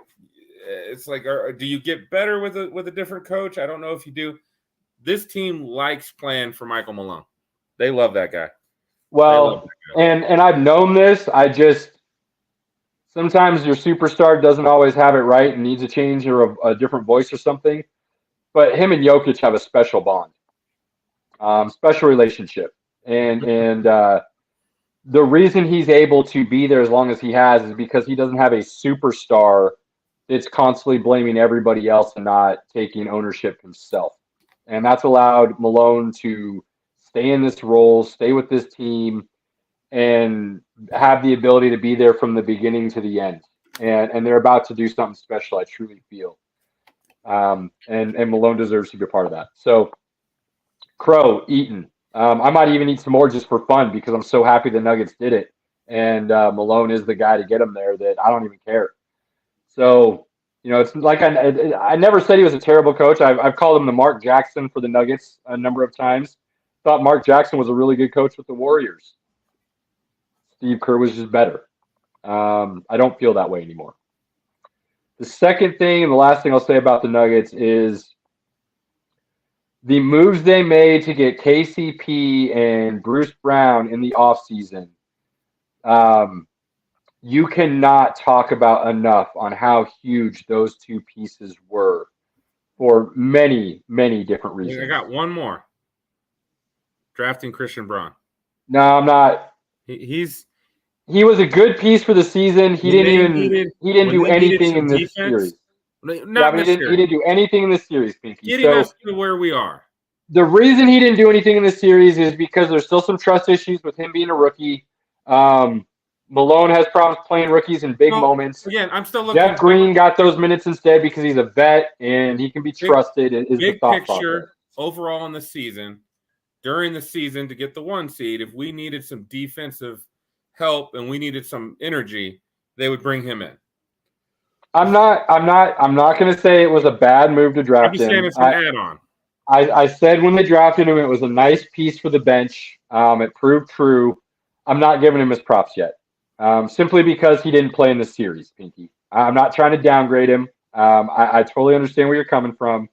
do you get better with a different coach? I don't know if you do. This team likes playing for Michael Malone. They love that guy.
Well, and I've known this. Sometimes your superstar doesn't always have it right and needs a change or a different voice or something. But him and Jokic have a special bond, special relationship. And the reason he's able to be there as long as he has is because he doesn't have a superstar that's constantly blaming everybody else and not taking ownership himself. And that's allowed Malone to stay in this role, stay with this team, and have the ability to be there from the beginning to the end. And they're about to do something special, I truly feel. And Malone deserves to be a part of that. So, crow, eaten. I might even eat some more just for fun because I'm so happy the Nuggets did it. And Malone is the guy to get them there that I don't even care. So, it's like I never said he was a terrible coach. I've called him the Mark Jackson for the Nuggets a number of times. Thought Mark Jackson was a really good coach with the Warriors. Steve Kerr was just better. I don't feel that way anymore. The second thing and the last thing I'll say about the Nuggets is the moves they made to get KCP and Bruce Brown in the offseason. you cannot talk about enough on how huge those two pieces were for many, many different reasons.
I got one more. Drafting Christian Braun.
No, I'm not.
He
was a good piece for the season. He didn't do anything in this series.
Not
he didn't do anything in this series, Pinky.
Getting us to where we are.
The reason he didn't do anything in this series is because there's still some trust issues with him being a rookie. Malone has problems playing rookies in big moments.
Again, I'm still looking.
Jeff Green got those minutes instead because he's a vet and he can be trusted. Is the thought
picture
process.
Overall in the season, during the season to get the 1 seed, if we needed some defensive help and we needed some energy, they would bring him in.
I'm not going to say it was a bad move to draft him.
I'm just saying it's an add-on.
I said when they drafted him, it was a nice piece for the bench. It proved true. I'm not giving him his props yet, simply because he didn't play in the series, Pinky. I'm not trying to downgrade him. I totally understand where you're coming from.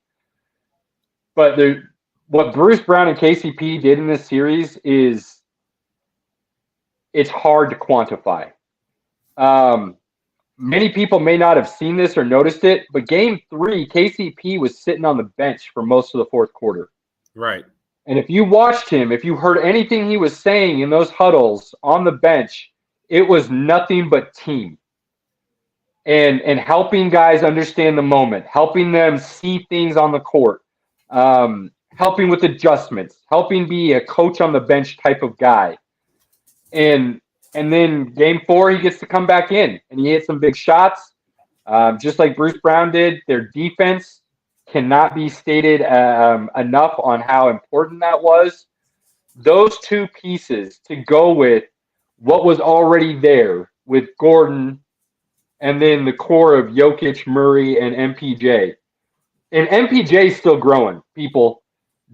But what Bruce Brown and KCP did in this series is it's hard to quantify. Many people may not have seen this or noticed it, but Game 3, KCP was sitting on the bench for most of the fourth quarter.
Right.
And if you watched him, if you heard anything he was saying in those huddles on the bench, it was nothing but team. And helping guys understand the moment, helping them see things on the court, helping with adjustments, helping be a coach on the bench type of guy. And then Game 4, he gets to come back in, and he hit some big shots, just like Bruce Brown did. Their defense cannot be stated enough on how important that was. Those two pieces to go with what was already there with Gordon and then the core of Jokic, Murray, and MPJ. And MPJ is still growing, people.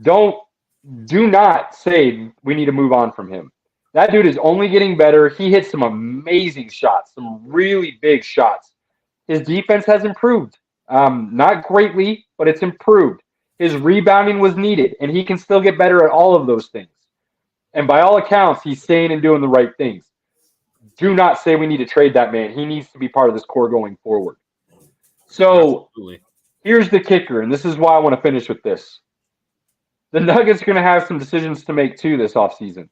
Do not say we need to move on from him. That dude is only getting better. He hit some amazing shots, some really big shots. His defense has improved. Not greatly, but it's improved. His rebounding was needed, and he can still get better at all of those things. And by all accounts, he's saying and doing the right things. Do not say we need to trade that man. He needs to be part of this core going forward. So Here's the kicker, and this is why I want to finish with this. The Nuggets are going to have some decisions to make, too, this offseason.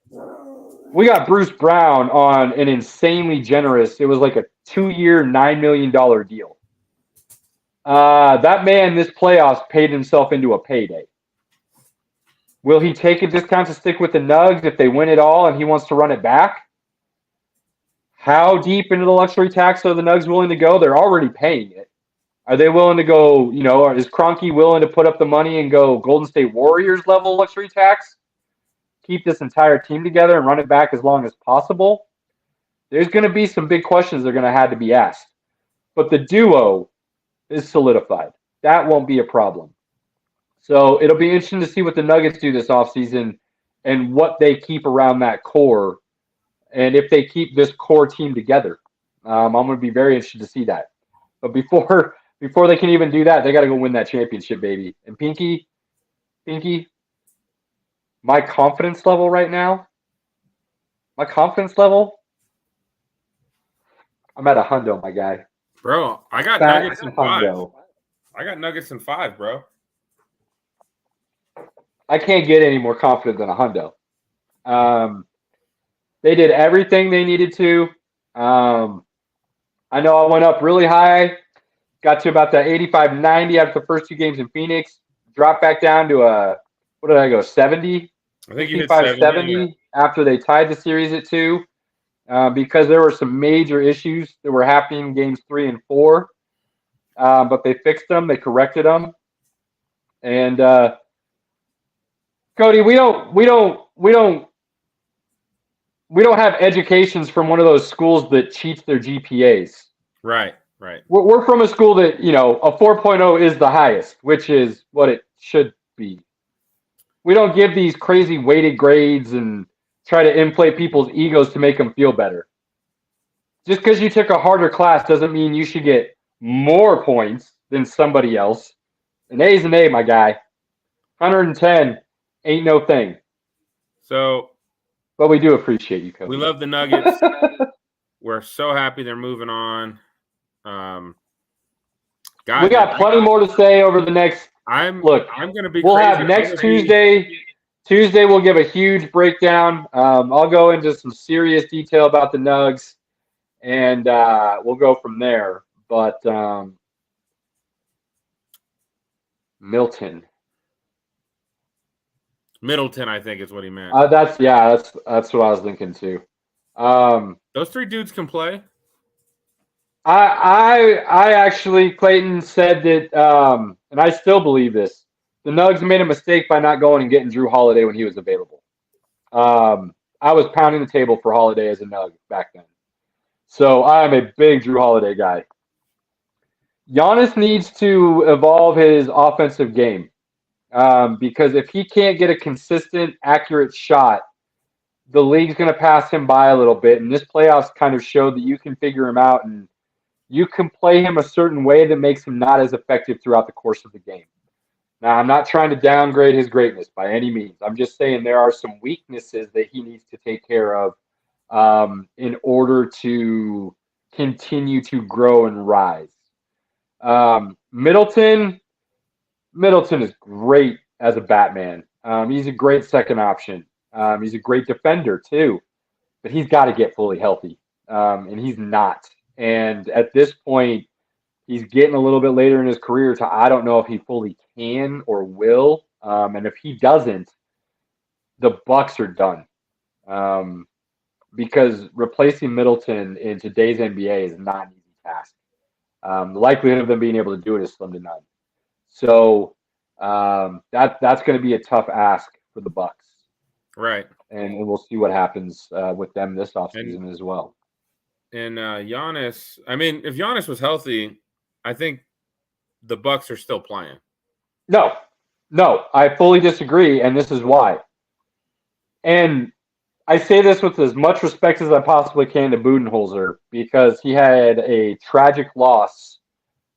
We got Bruce Brown on an insanely generous, it was like a 2-year, $9 million deal. That man, this playoffs, paid himself into a payday. Will he take a discount to stick with the Nugs if they win it all and he wants to run it back? How deep into the luxury tax are the Nugs willing to go? They're already paying it. Are they willing to go, is Kroenke willing to put up the money and go Golden State Warriors level luxury tax? Keep this entire team together and run it back as long as possible? There's going to be some big questions that are going to have to be asked. But the duo is solidified. That won't be a problem. So it'll be interesting to see what the Nuggets do this offseason and what they keep around that core and if they keep this core team together. I'm going to be very interested to see that. But before they can even do that, they got to go win that championship, baby. And Pinky, my confidence level right now, I'm at a hundo, my guy.
Bro, I got Nuggets in 5. I got Nuggets in 5, bro.
I can't get any more confident than a hundo. They did everything they needed to. I know I went up really high, got to about that 85-90 after the first 2 games in Phoenix, dropped back down to 70?
I think you hit
70 after they tied the series at 2 because there were some major issues that were happening in games 3 and 4. But they fixed them, they corrected them. And Cody, we don't have educations from one of those schools that cheats their GPAs.
Right.
We're from a school that, a 4.0 is the highest, which is what it should be. We don't give these crazy weighted grades and try to inflate people's egos to make them feel better. Just because you took a harder class doesn't mean you should get more points than somebody else. An A is an A, my guy. 110 ain't no thing.
So,
but we do appreciate you, Coach.
We love the Nuggets. We're so happy they're moving on.
We got plenty more to say over the next.
I'm going to be.
We'll
crazy.
have next Tuesday. Tuesday we'll give a huge breakdown. I'll go into some serious detail about the Nugs, and we'll go from there. But Middleton, I think is what he meant. That's what I was thinking too.
Those three dudes can play.
I actually, Clayton said that, and I still believe this. The Nugs made a mistake by not going and getting Drew Holiday when he was available. I was pounding the table for Holiday as a Nug back then. So I'm a big Drew Holiday guy. Giannis needs to evolve his offensive game because if he can't get a consistent, accurate shot, the league's going to pass him by a little bit. And this playoffs kind of showed that you can figure him out and you can play him a certain way that makes him not as effective throughout the course of the game. Now, I'm not trying to downgrade his greatness by any means. I'm just saying there are some weaknesses that he needs to take care of in order to continue to grow and rise. Middleton is great as a Batman. He's a great second option. He's a great defender too, but he's got to get fully healthy, and he's not. And at this point, he's getting a little bit later in his career to I don't know if he fully can or will. And if he doesn't, the Bucks are done. Because replacing Middleton in today's NBA is not an easy task. The likelihood of them being able to do it is slim to none. So that's going to be a tough ask for the Bucks.
Right.
And we'll see what happens with them this offseason as well.
And Giannis, I mean, if Giannis was healthy, I think the Bucks are still playing. No, I fully disagree, and this is why. And I say this with as much respect as I possibly can to Budenholzer because he had a tragic loss,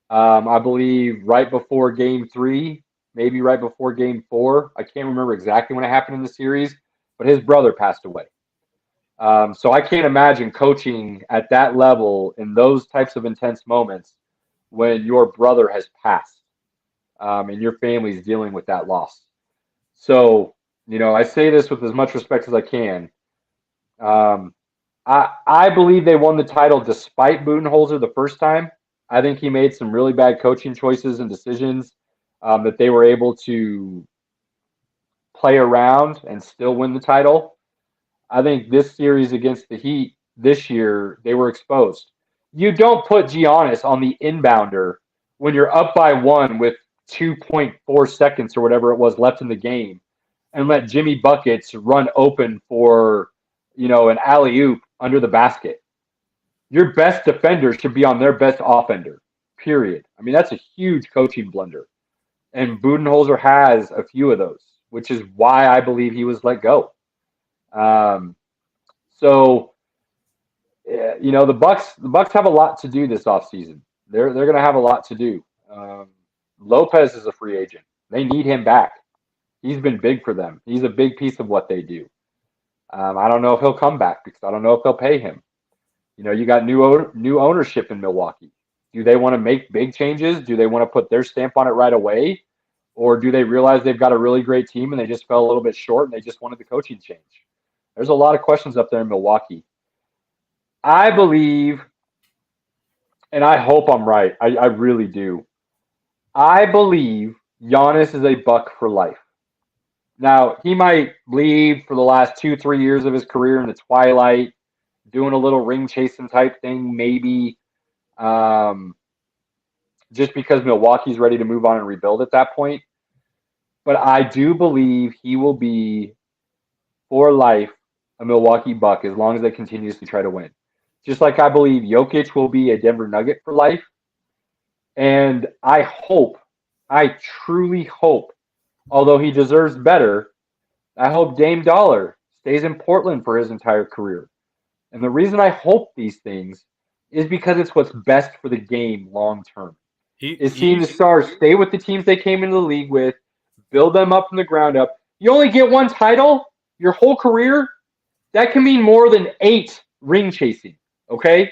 I believe, right before Game 3, maybe right before Game 4. I can't remember exactly when it happened in the series, but his brother passed away. So I can't imagine coaching at that level in those types of intense moments when your brother has passed and your family's dealing with that loss. So, I say this with as much respect as I can. I believe they won the title despite Budenholzer the first time. I think he made some really bad coaching choices and decisions that they were able to play around and still win the title. I think this series against the Heat this year, they were exposed. You don't put Giannis on the inbounder when you're up by 1 with 2.4 seconds or whatever it was left in the game and let Jimmy Buckets run open for, an alley-oop under the basket. Your best defender should be on their best offender, period. I mean, that's a huge coaching blunder. And Budenholzer has a few of those, which is why I believe he was let go. The Bucks have a lot to do this offseason. They're going to have a lot to do. Lopez is a free agent. They need him back. He's been big for them. He's a big piece of what they do. I don't know if he'll come back because I don't know if they'll pay him. You got new ownership in Milwaukee. Do they want to make big changes? Do they want to put their stamp on it right away? Or do they realize they've got a really great team and they just fell a little bit short and they just wanted the coaching change? There's a lot of questions up there in Milwaukee. I believe, and I hope I'm right, I really do. I believe Giannis is a Buck for life. Now, he might leave for the last 2-3 years of his career in the twilight, doing a little ring chasing type thing, maybe just because Milwaukee's ready to move on and rebuild at that point. But I do believe he will be, for life, a Milwaukee Buck as long as they continuously try to win. Just like I believe Jokic will be a Denver Nugget for life. And I truly hope, although he deserves better, I hope Dame Dollar stays in Portland for his entire career. And the reason I hope these things is because it's what's best for the game long term. Seeing the stars stay with the teams they came into the league with, build them up from the ground up. You only get one title your whole career. That can mean more than 8 ring chasing.
Okay?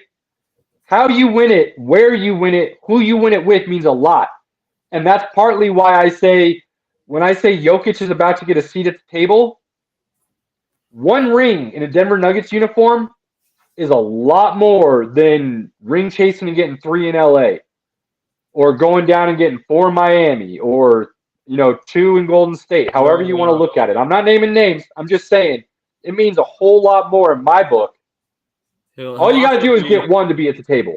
How you win it, where you win it, who you win it with means a lot. And that's partly why I say, when I say Jokic is about to get a seat at the table, one ring in a Denver Nuggets uniform is a lot more than ring chasing and getting 3 in LA, or going down and getting 4 in Miami, or 2 in Golden State. However you want to look at it. I'm not naming names. I'm just saying it means a whole lot more in my book. All you got to do is get one to be at the table.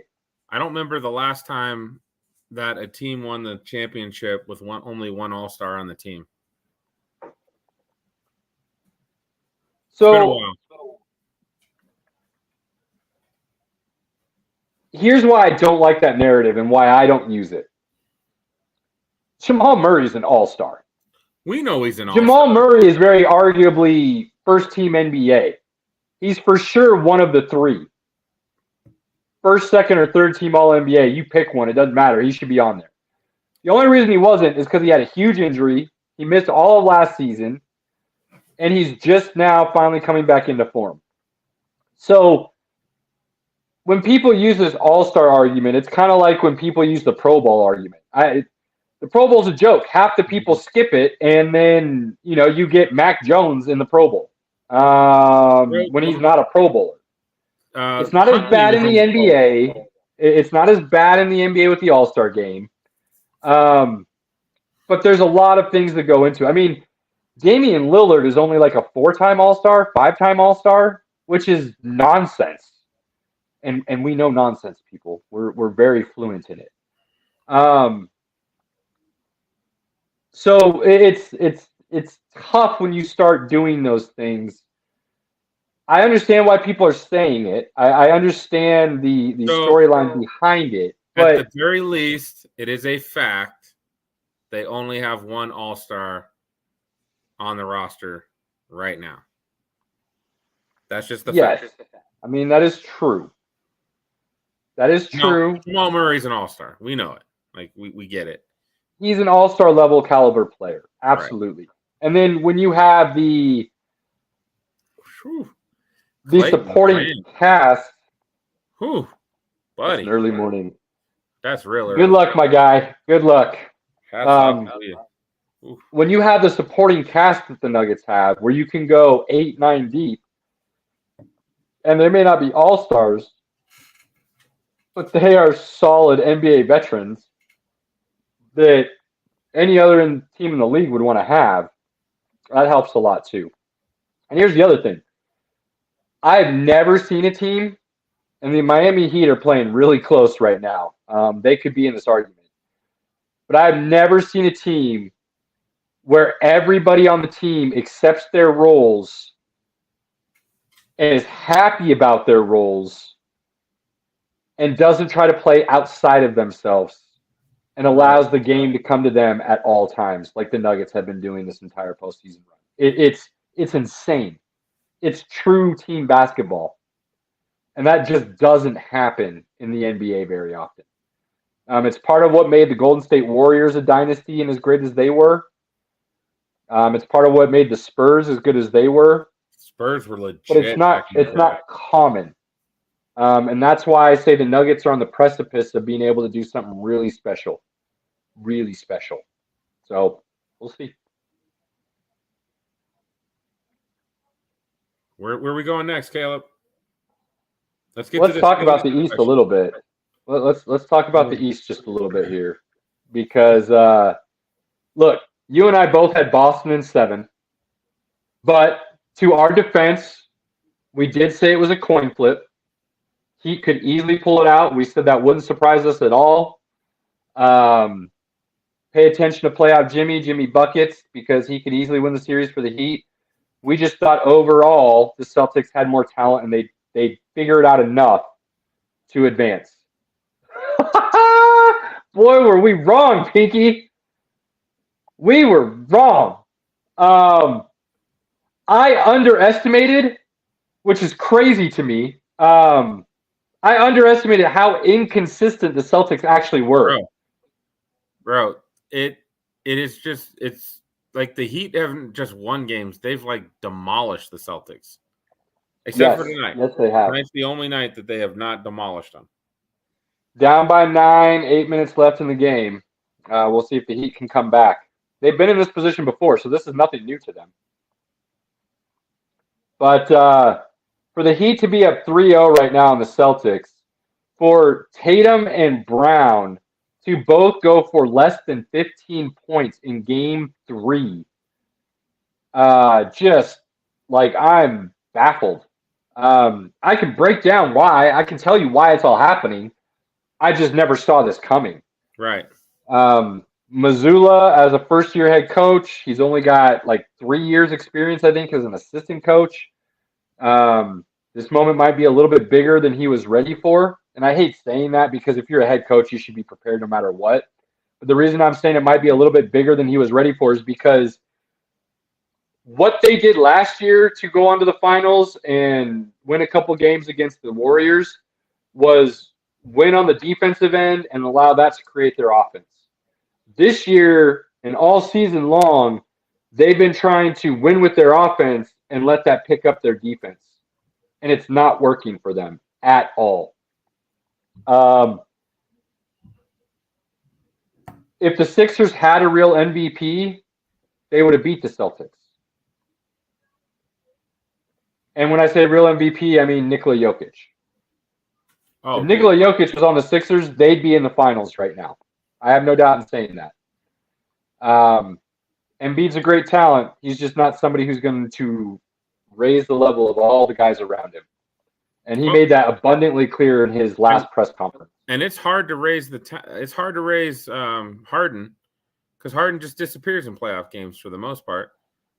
I don't remember the last time that a team won the championship with only one All-Star on the team.
So
it's been a while.
Here's why I don't like that narrative and why I don't use it. Jamal Murray's an all-star.
We know he's an all-star.
Jamal Murray is very arguably first-team NBA. He's for sure one of the 3. First, second, or third-team All-NBA. You pick one. It doesn't matter. He should be on there. The only reason he wasn't is because he had a huge injury. He missed all of last season, and he's just now finally coming back into form. So when people use this all-star argument, it's kind of like when people use the Pro Bowl argument. The Pro Bowl's a joke. Half the people skip it, and then you get Mac Jones in the Pro Bowl when he's not a Pro Bowler. It's not as bad in the NBA. It's not as bad in the NBA with the All-Star game. But there's a lot of things that go into it. I mean, Damian Lillard is only like a 4-time All-Star, 5-time All-Star, which is nonsense. And we know nonsense, people. We're very fluent in it. So it's tough when you start doing those things. I understand why people are saying it. I understand the storyline behind it. But
at the very least, it is a fact they only have one All-Star on the roster right now. That's just the fact.
Yes. I mean, that is true. That is true.
No, Jamal Murray's an all-star. We know it. Like, we get it.
He's an all-star level caliber player. Absolutely. Right. And then when you have the supporting cast.
Whew, buddy.
It's an early morning.
That's real early.
Good luck, my guy. Good luck.
You.
When you have the supporting cast that the Nuggets have, where you can go 8, 9 deep, and they may not be all-stars, but they are solid NBA veterans that any other team in the league would want to have. That helps a lot too. And here's the other thing. I've never seen a team, and the Miami Heat are playing really close right now. They could be in this argument. But I've never seen a team where everybody on the team accepts their roles and is happy about their roles and doesn't try to play outside of themselves and allows the game to come to them at all times, like the Nuggets have been doing this entire postseason run. It's insane. It's true team basketball. And that just doesn't happen in the NBA very often. It's part of what made the Golden State Warriors a dynasty and as great as they were. It's part of what made the Spurs as good as they were.
Spurs were legit.
But it's not common. And that's why I say the Nuggets are on the precipice of being able to do something really special. Really special. So we'll see.
Where are we going next, Caleb?
Let's talk about the East a little bit. Let's talk about the East just a little bit here. Because look, you and I both had Boston in 7. But to our defense, we did say it was a coin flip. Heat could easily pull it out. We said that wouldn't surprise us at all. Pay attention to playoff Jimmy buckets, because he could easily win the series for the Heat. We just thought overall the Celtics had more talent and they figured out enough to advance. Boy, were we wrong, Pinky. We were wrong. I underestimated, which is crazy to me. I underestimated how inconsistent the Celtics actually were.
Bro, it is just, it's like the Heat haven't just won games. They've like demolished the Celtics. Except for tonight.
Yes, they have.
Tonight's the only night that they have not demolished them.
Down by 9, 8 minutes left in the game. We'll see if the Heat can come back. They've been in this position before, so this is nothing new to them. But for the Heat to be up 3-0 right now on the Celtics, for Tatum and Brown to both go for less than 15 points in Game 3, just like I'm baffled. I can break down why. I can tell you why it's all happening. I just never saw this coming.
Right.
Mazzulla, as a first-year head coach, he's only got like 3 years experience, I think, as an assistant coach. This moment might be a little bit bigger than he was ready for. And I hate saying that because if you're a head coach, you should be prepared no matter what. But the reason I'm saying it might be a little bit bigger than he was ready for is because what they did last year to go on to the finals and win a couple games against the Warriors was win on the defensive end and allow that to create their offense. This year and all season long, they've been trying to win with their offense and let that pick up their defense. And it's not working for them at all. If the Sixers had a real MVP, they would have beat the Celtics. And when I say real MVP, I mean Nikola Jokic.
Oh,
if Nikola Jokic was on the Sixers, they'd be in the finals right now. I have no doubt in saying that. Embiid's a great talent. He's just not somebody who's going to raise the level of all the guys around him. And he made that abundantly clear in his last press conference.
And it's hard to raise Harden because Harden just disappears in playoff games for the most part.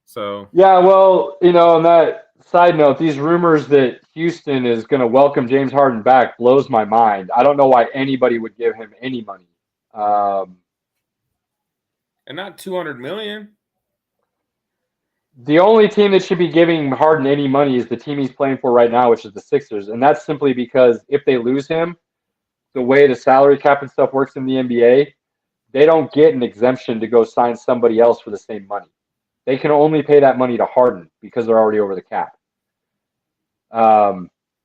So
yeah, well, on that side note, these rumors that Houston is going to welcome James Harden back blows my mind. I don't know why anybody would give him any money.
And not $200 million.
The only team that should be giving Harden any money is the team he's playing for right now, which is the Sixers. And that's simply because if they lose him, the way the salary cap and stuff works in the NBA, they don't get an exemption to go sign somebody else for the same money. They can only pay that money to Harden because they're already over the cap.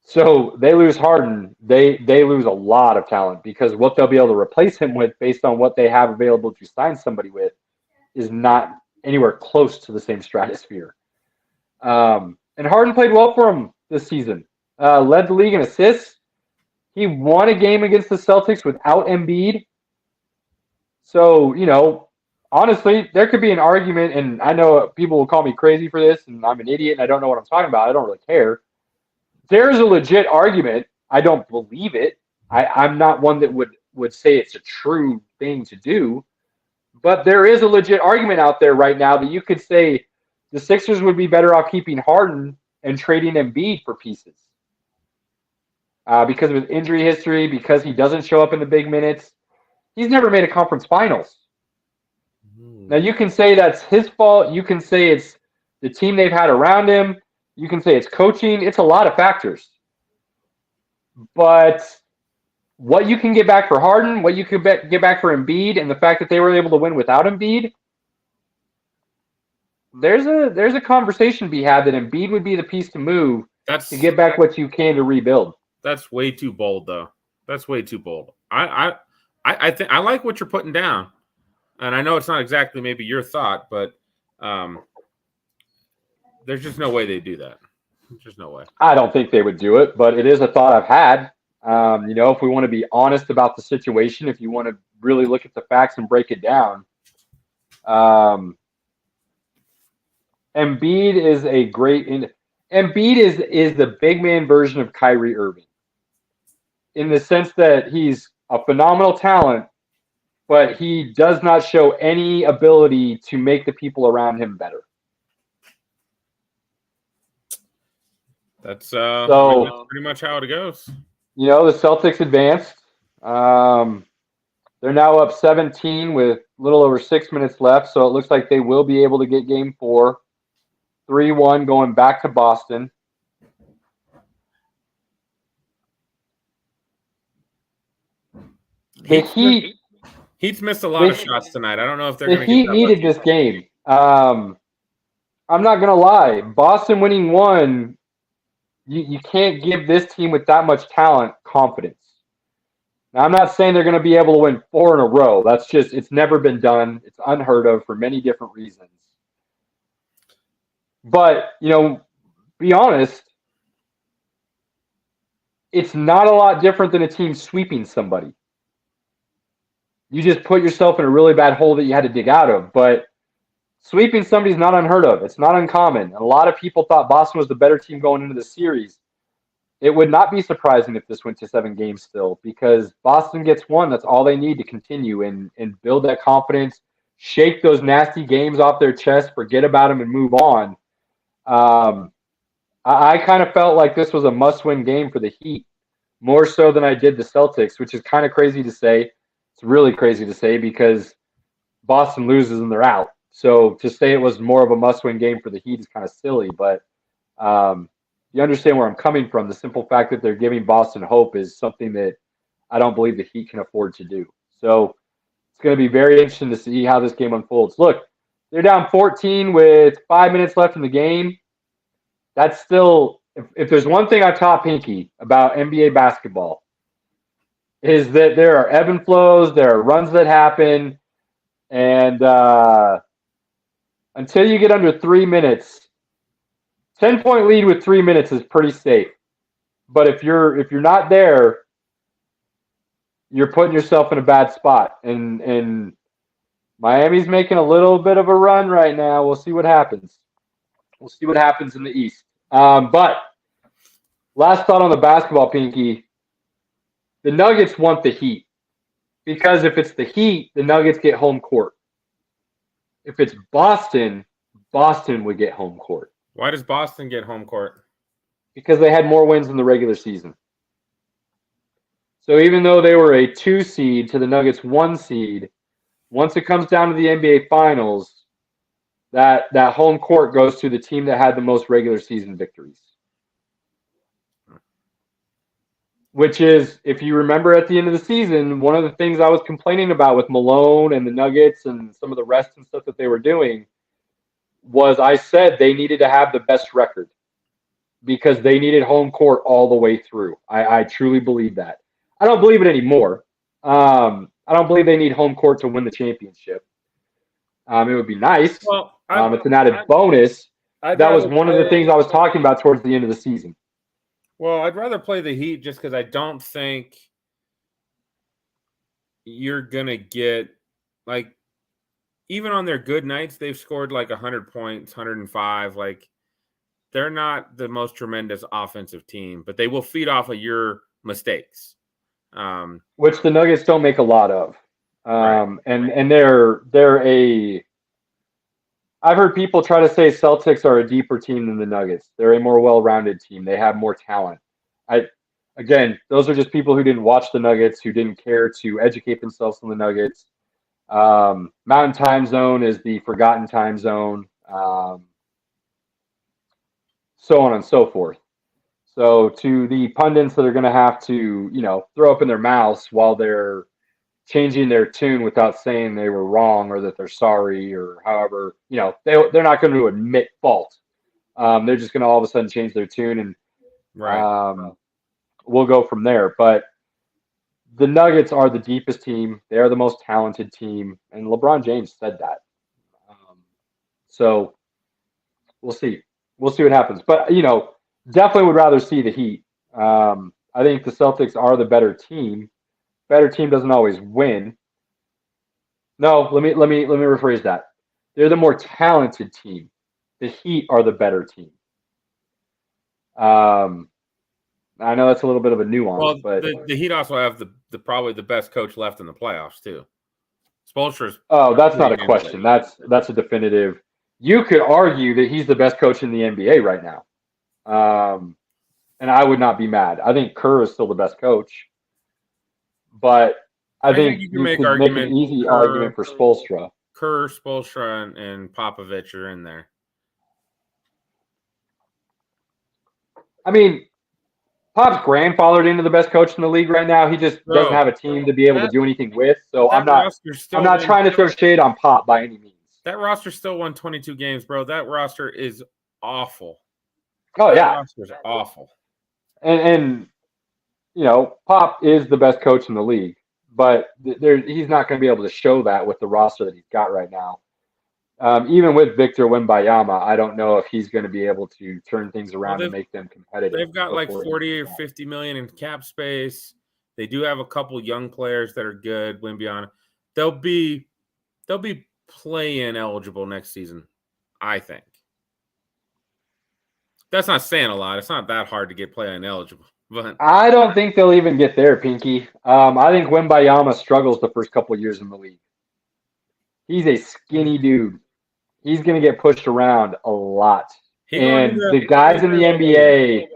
So they lose Harden, they lose a lot of talent because what they'll be able to replace him with based on what they have available to sign somebody with is not anywhere close to the same stratosphere. And Harden played well for him this season. Led the league in assists. He won a game against the Celtics without Embiid. So, honestly, there could be an argument, and I know people will call me crazy for this, and I'm an idiot, and I don't know what I'm talking about. I don't really care. There's a legit argument. I don't believe it. I'm not one that would say it's a true thing to do. But there is a legit argument out there right now that you could say the Sixers would be better off keeping Harden and trading Embiid for pieces. Because of his injury history, because he doesn't show up in the big minutes. He's never made a conference finals. Now, you can say that's his fault. You can say it's the team they've had around him. You can say it's coaching. It's a lot of factors. But what you can get back for Harden, what you can get back for Embiid, and the fact that they were able to win without Embiid, there's a conversation to be had that Embiid would be the piece to move to get back what you can to rebuild. That's
way too bold, though. That's way too bold. I think I like what you're putting down, and I know it's not exactly maybe your thought, but there's just no way they do that. There's just no way.
I don't think they would do it, but it is a thought I've had. If we want to be honest about the situation, if you want to really look at the facts and break it down, Embiid is Embiid is the big man version of Kyrie Irving in the sense that he's a phenomenal talent, but he does not show any ability to make the people around him better.
That's pretty much how it goes.
The Celtics advanced. They're now up 17 with a little over 6 minutes left, so it looks like they will be able to get Game 4. 3-1 going back to Boston.
Heat's missed a lot of shots tonight. I don't know if they're going to get
the Heat needed this game. I'm not going to lie. Boston winning 1 You can't give this team with that much talent confidence. Now, I'm not saying they're going to be able to win 4 in a row. That's just, it's never been done. It's unheard of for many different reasons. But, be honest, it's not a lot different than a team sweeping somebody. You just put yourself in a really bad hole that you had to dig out of. But sweeping somebody is not unheard of. It's not uncommon. A lot of people thought Boston was the better team going into the series. It would not be surprising if this went to 7 games still, because Boston gets 1. That's all they need to continue and build that confidence, shake those nasty games off their chest, forget about them, and move on. I kind of felt like this was a must-win game for the Heat, more so than I did the Celtics, which is kind of crazy to say. It's really crazy to say because Boston loses and they're out. So to say it was more of a must-win game for the Heat is kind of silly, but you understand where I'm coming from. The simple fact that they're giving Boston hope is something that I don't believe the Heat can afford to do. So it's going to be very interesting to see how this game unfolds. Look, they're down 14 with 5 minutes left in the game. That's still, if there's one thing I taught Pinky about NBA basketball, is that there are ebb and flows, there are runs that happen, and until you get under 3 minutes, 10-point lead with 3 minutes is pretty safe. But if you're not there, you're putting yourself in a bad spot. And Miami's making a little bit of a run right now. We'll see what happens. We'll see what happens in the East. But last thought on the basketball, Pinky. The Nuggets want the Heat. Because if it's the Heat, the Nuggets get home court. If it's Boston, Boston would get home court.
Why does Boston get home court?
Because they had more wins in the regular season. So even though they were a 2 seed to the Nuggets 1 seed, once it comes down to the NBA Finals, that home court goes to the team that had the most regular season victories. Which is, if you remember at the end of the season, one of the things I was complaining about with Malone and the Nuggets and some of the rest and stuff that they were doing was I said they needed to have the best record because they needed home court all the way through. I truly believe that. I don't believe it anymore. I don't believe they need home court to win the championship. It would be nice.
Well,
it's an added bonus. That was one of the things I was talking about towards the end of the season.
Well, I'd rather play the Heat just because I don't think you're going to get, like, even on their good nights, they've scored like 100 points, 105. Like, they're not the most tremendous offensive team, but they will feed off of your mistakes.
Which the Nuggets don't make a lot of.
Right.
And they're a – I've heard people try to say Celtics are a deeper team than the Nuggets. They're a more well-rounded team. They have more talent. Again, those are just people who didn't watch the Nuggets, who didn't care to educate themselves on the Nuggets. Mountain time zone is the forgotten time zone, so on and so forth. So to the pundits that are going to have to, throw up in their mouths while they're changing their tune without saying they were wrong or that they're sorry or however, they're not going to admit fault. They're just going to all of a sudden change their tune and we'll go from there. But the Nuggets are the deepest team. They are the most talented team. And LeBron James said that. So we'll see. We'll see what happens. But, definitely would rather see the Heat. I think the Celtics are the better team. Better team doesn't always win. No, let me rephrase that. They're the more talented team. The Heat are the better team. I know that's a little bit of a nuance, but
the Heat also have the probably the best coach left in the playoffs too. Spoelstra's.
Oh, that's not a question. That's a definitive. You could argue that he's the best coach in the NBA right now, and I would not be mad. I think Kerr is still the best coach, but I think you can make an easy argument for Spoelstra.
Kerr, Spoelstra, and Popovich are in there.
I mean, Pop's grandfathered into the best coach in the league right now. He just doesn't have a team to be able to do anything with. So I'm not trying to throw shade on Pop by any means.
That roster still won 22 games, bro. That roster is awful.
Oh
That
yeah,
roster's awful.
and Pop is the best coach in the league, but he's not going to be able to show that with the roster that he's got right now. Even with Victor Wembanyama, I don't know if he's going to be able to turn things
Well,
around and make them competitive.
they've got like
before
40 or 50 million in cap space. They do have a couple young players that are good. Wimbiana, they'll be play-in eligible next season, I think. That's not saying a lot. It's not that hard to get play-in eligible. But
I don't think they'll even get there, Pinky. I think Wembayama struggles the first couple of years in the league. He's a skinny dude. He's going to get pushed around a lot. And the guys in the NBA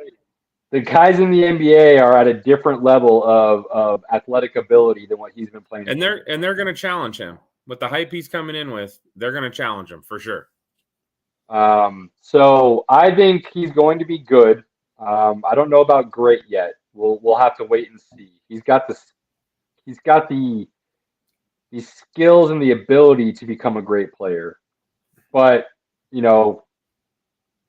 are at a different level of athletic ability than what he's been playing.
And they're going to challenge him with the hype he's coming in with. They're going to challenge him for sure.
So I think he's going to be good. I don't know about great yet. We'll have to wait and see. He's got the skills and the ability to become a great player. But, there's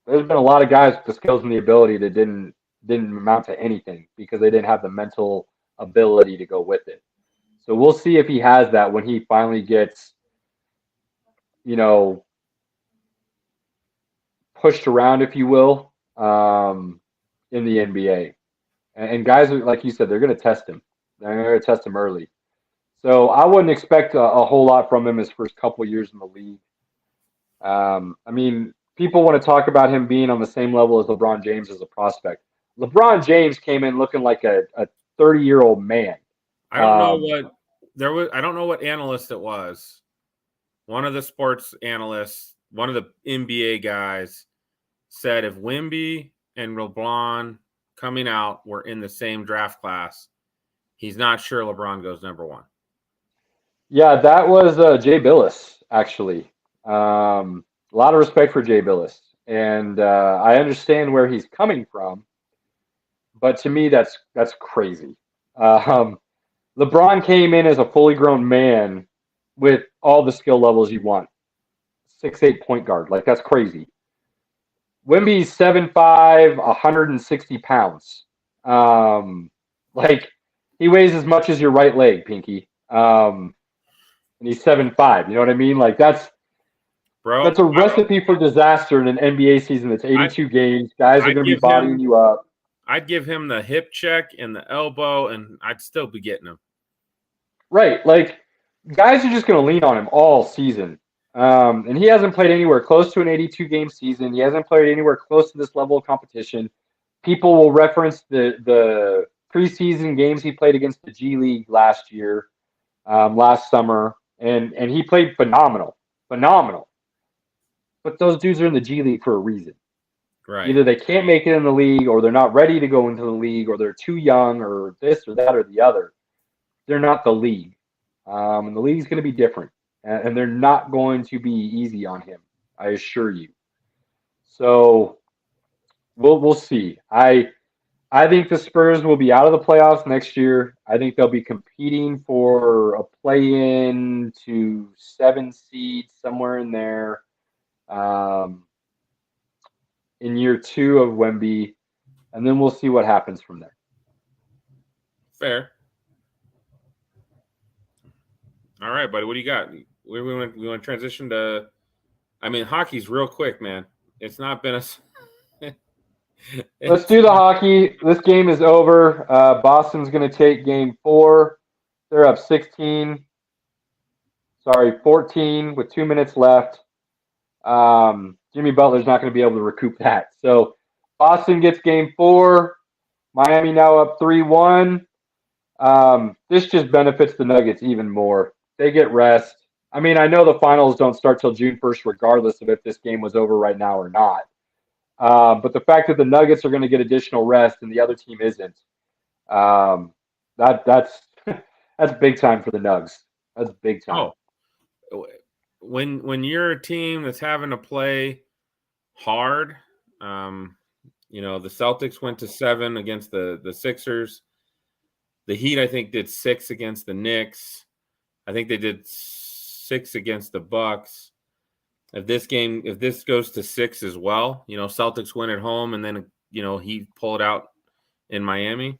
been a lot of guys with the skills and the ability that didn't amount to anything because they didn't have the mental ability to go with it. So we'll see if he has that when he finally gets, pushed around, if you will, in the NBA. And guys, like you said, they're going to test him. They're going to test him early. So I wouldn't expect a whole lot from him his first couple years in the league. People want to talk about him being on the same level as LeBron James as a prospect. LeBron James came in looking like a 30-year-old man.
I don't know what analyst it was. One of the sports analysts, one of the NBA guys, said if Wemby and LeBron coming out were in the same draft class, he's not sure LeBron goes number one.
Yeah, that was Jay Billis, actually. A lot of respect for Jay Billis. And I understand where he's coming from. But to me, that's crazy. LeBron came in as a fully grown man with all the skill levels you want. 6'8" point guard. Like, that's crazy. Wemby's 7'5", 160 pounds. He weighs as much as your right leg, Pinky. And he's 7'5". You know what I mean? Like, that's a recipe for disaster in an NBA season that's 82 games. Guys are going to be bodying you up.
I'd give him the hip check and the elbow, and I'd still be getting him.
Right. Like, guys are just going to lean on him all season. And he hasn't played anywhere close to an 82-game season. He hasn't played anywhere close to this level of competition. People will reference the preseason games he played against the G League last year, last summer, and he played phenomenal. But those dudes are in the G League for a reason.
Right.
Either they can't make it in the league, or they're not ready to go into the league, or they're too young, or this or that or the other. They're not the league. And the league's going to be different. And they're not going to be easy on him, I assure you. So we'll see. I think the Spurs will be out of the playoffs next year. I think they'll be competing for a play-in to 7 seed, somewhere in there. In year 2 of Wemby, and then we'll see what happens from there.
Fair. All right, buddy. What do you got? We want to transition to. Hockey's real quick, man. It's not been a.
Let's do the hockey. This game is over. Boston's going to take game 4. They're up 14 with 2 minutes left. Jimmy Butler's not going to be able to recoup that. So Boston gets game 4. Miami now up 3-1. This just benefits the Nuggets even more. They get rest. I know the finals don't start till June 1st, regardless of if this game was over right now or not. But the fact that the Nuggets are going to get additional rest and the other team isn't, that's big time for the Nugs. That's big time.
Oh, when you're a team that's having to play hard, the Celtics went to 7 against the Sixers. The Heat, I think, did 6 against the Knicks. I think they did 6 against the Bucks. if this goes to 6 as well, Celtics win at home and then he pulled out in Miami,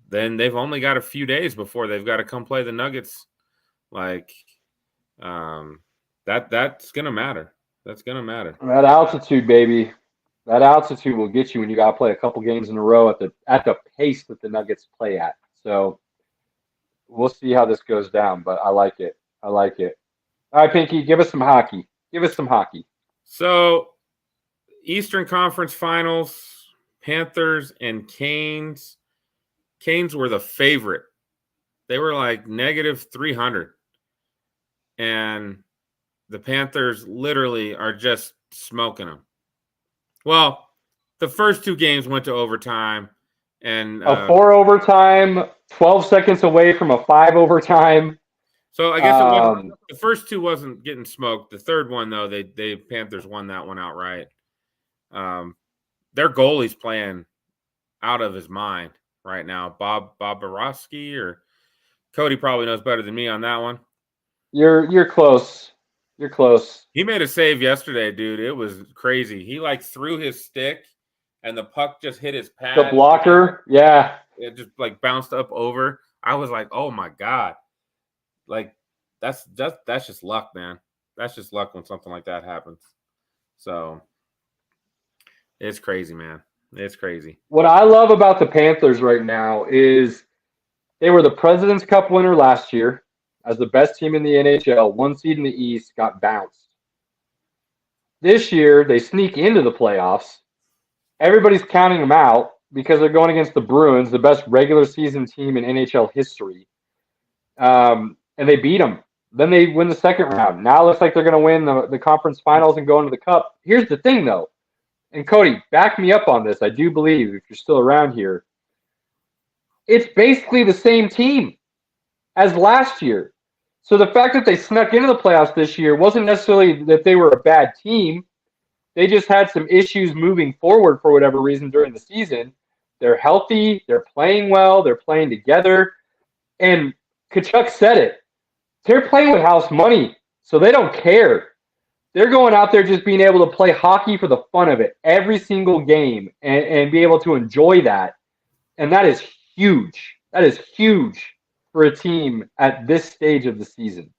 then they've only got a few days before they've got to come play the Nuggets. Like, that's gonna matter. That's gonna matter.
That altitude, baby. That altitude will get you when you got to play a couple games in a row at the pace that the Nuggets play at. So we'll see how this goes down, but I like it. I like it. All right, Pinky, give us some hockey. Give us some hockey.
So, Eastern Conference Finals, Panthers and Canes. Canes were the favorite. They were like negative 300. And the Panthers literally are just smoking them. Well, the first 2 games went to overtime. And
a 4 overtime, 12 seconds away from a 5 overtime.
So I guess it wasn't, the first 2 wasn't getting smoked. The third one, though, they Panthers won that one outright. Their goalie's playing out of his mind right now. Bob Borowski, or Cody probably knows better than me on that one.
You're close. You're close.
He made a save yesterday, dude. It was crazy. He threw his stick, and the puck just hit his pad.
The blocker, yeah.
It just bounced up over. I was like, oh my God. Like, that's just luck, man. That's just luck when something like that happens. So it's crazy, man. It's crazy.
What I love about the Panthers right now is they were the President's Cup winner last year as the best team in the NHL, 1 seed in the East, got bounced. This year, they sneak into the playoffs. Everybody's counting them out because they're going against the Bruins, the best regular season team in NHL history. And they beat them. Then they win the second round. Now it looks like they're going to win the conference finals and go into the cup. Here's the thing, though. And Cody, back me up on this. I do believe, if you're still around here, it's basically the same team as last year. So the fact that they snuck into the playoffs this year wasn't necessarily that they were a bad team. They just had some issues moving forward for whatever reason during the season. They're healthy. They're playing well. They're playing together. And Kachuk said it. They're playing with house money, so they don't care. They're going out there just being able to play hockey for the fun of it every single game and be able to enjoy that. And that is huge. That is huge for a team at this stage of the season.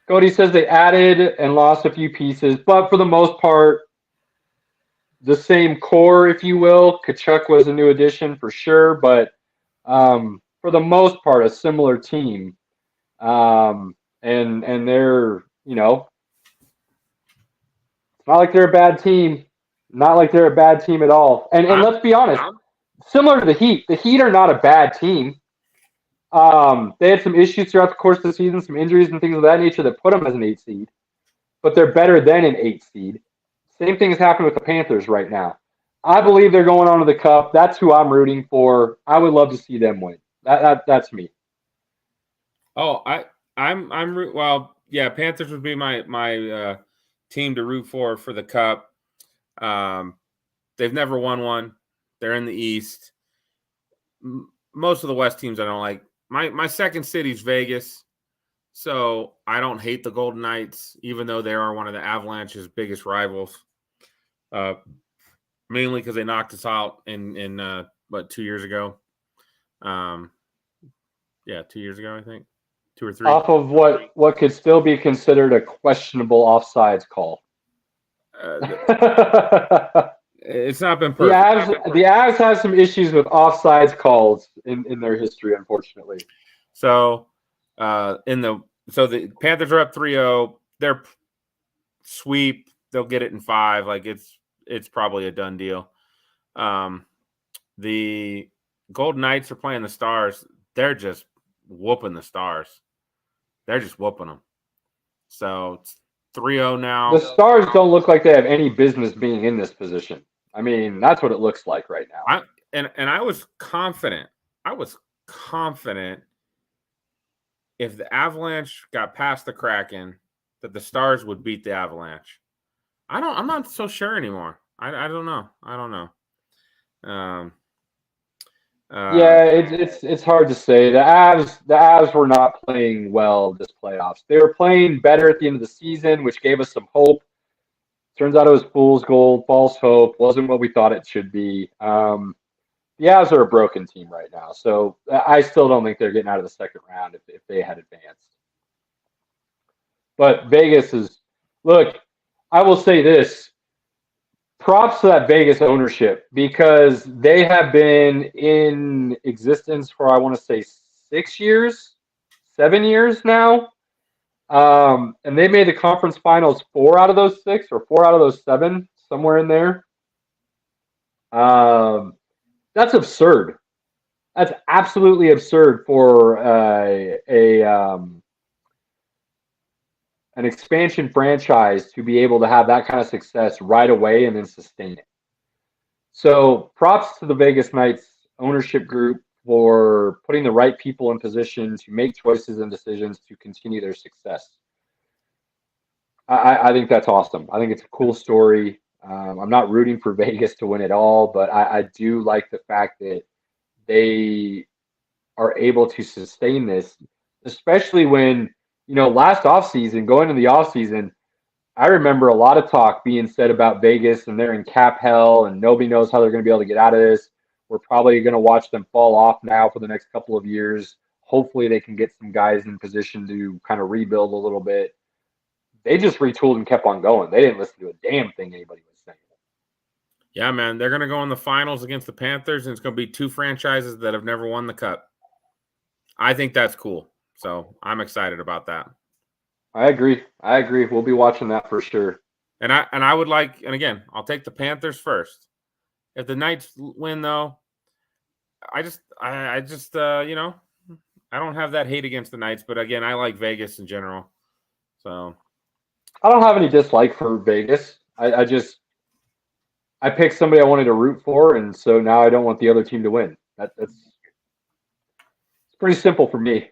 Cody says they added and lost a few pieces, but for the most part, the same core, if you will. Kachuk was a new addition for sure, but for the most part, a similar team. And they're, it's not like they're a bad team. Not like they're a bad team at all. And let's be honest, similar to the Heat are not a bad team. They had some issues throughout the course of the season, some injuries and things of that nature that put them as an 8 seed. But they're better than an 8 seed. Same thing has happened with the Panthers right now. I believe they're going on to the Cup. That's who I'm rooting for. I would love to see them win. That's me.
Oh, well, yeah, Panthers would be my team to root for the Cup. They've never won one. They're in the East. Most of the West teams I don't like. My second city's Vegas, so I don't hate the Golden Knights, even though they are one of the Avalanche's biggest rivals. Mainly because they knocked us out in 2 years ago. 2 years ago, I think. 2 or 3.
Off of what could still be considered a questionable offsides call.
It's not been perfect.
The Avs have some issues with offsides calls in their history, unfortunately.
So the Panthers are up 3-0. They're sweep. They'll get it in 5. Like it's probably a done deal. The Golden Knights are playing the Stars. They're just whooping the Stars. They're just whooping them. So it's 3-0 now.
The Stars don't look like they have any business being in this position. I mean, that's what it looks like right now.
I was confident. If the Avalanche got past the Kraken, that the Stars would beat the Avalanche. I'm not so sure anymore. I don't know.
Yeah, it's hard to say. The Avs were not playing well this playoffs. They were playing better at the end of the season, which gave us some hope. Turns out it was fool's gold, false hope. Wasn't what we thought it should be. The Avs are a broken team right now, so I still don't think they're getting out of the second round if they had advanced. But Vegas is look. I will say this. Props to that Vegas ownership because they have been in existence for I want to say 6 years, 7 years now, and they made the conference finals 4 out of those 6 or 4 out of those 7, somewhere in there. That's absurd. That's absolutely absurd for an expansion franchise to be able to have that kind of success right away and then sustain it. So props to the Vegas Knights ownership group for putting the right people in position to make choices and decisions to continue their success. I think that's awesome. I think it's a cool story. I'm not rooting for Vegas to win it all, but I do like the fact that they are able to sustain this, especially when last offseason, going into the offseason, I remember a lot of talk being said about Vegas and they're in cap hell and nobody knows how they're going to be able to get out of this. We're probably going to watch them fall off now for the next couple of years. Hopefully they can get some guys in position to kind of rebuild a little bit. They just retooled and kept on going. They didn't listen to a damn thing anybody was saying.
Yeah, man. They're going to go in the finals against the Panthers, and it's going to be 2 franchises that have never won the Cup. I think that's cool. So I'm excited about that.
I agree. We'll be watching that for sure.
And I would like, and again, I'll take the Panthers first. If the Knights win, though, I just I don't have that hate against the Knights, but again, I like Vegas in general. So
I don't have any dislike for Vegas. I picked somebody I wanted to root for, and so now I don't want the other team to win. That's pretty simple for me.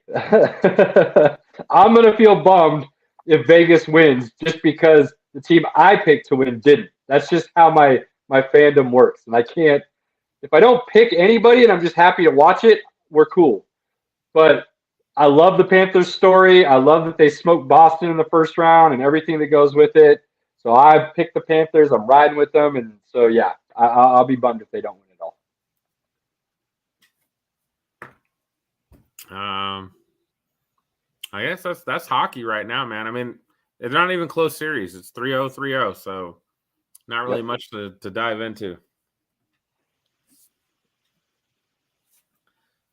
I'm going to feel bummed if Vegas wins just because the team I picked to win didn't. That's just how my fandom works. And I can't, if I don't pick anybody and I'm just happy to watch it, we're cool. But I love the Panthers story. I love that they smoked Boston in the first round and everything that goes with it. So I picked the Panthers. I'm riding with them. And so, yeah, I'll be bummed if they don't win at all.
I guess that's hockey right now, man. I mean, it's not even close series. It's 3-0, 3-0, so not really much to dive into.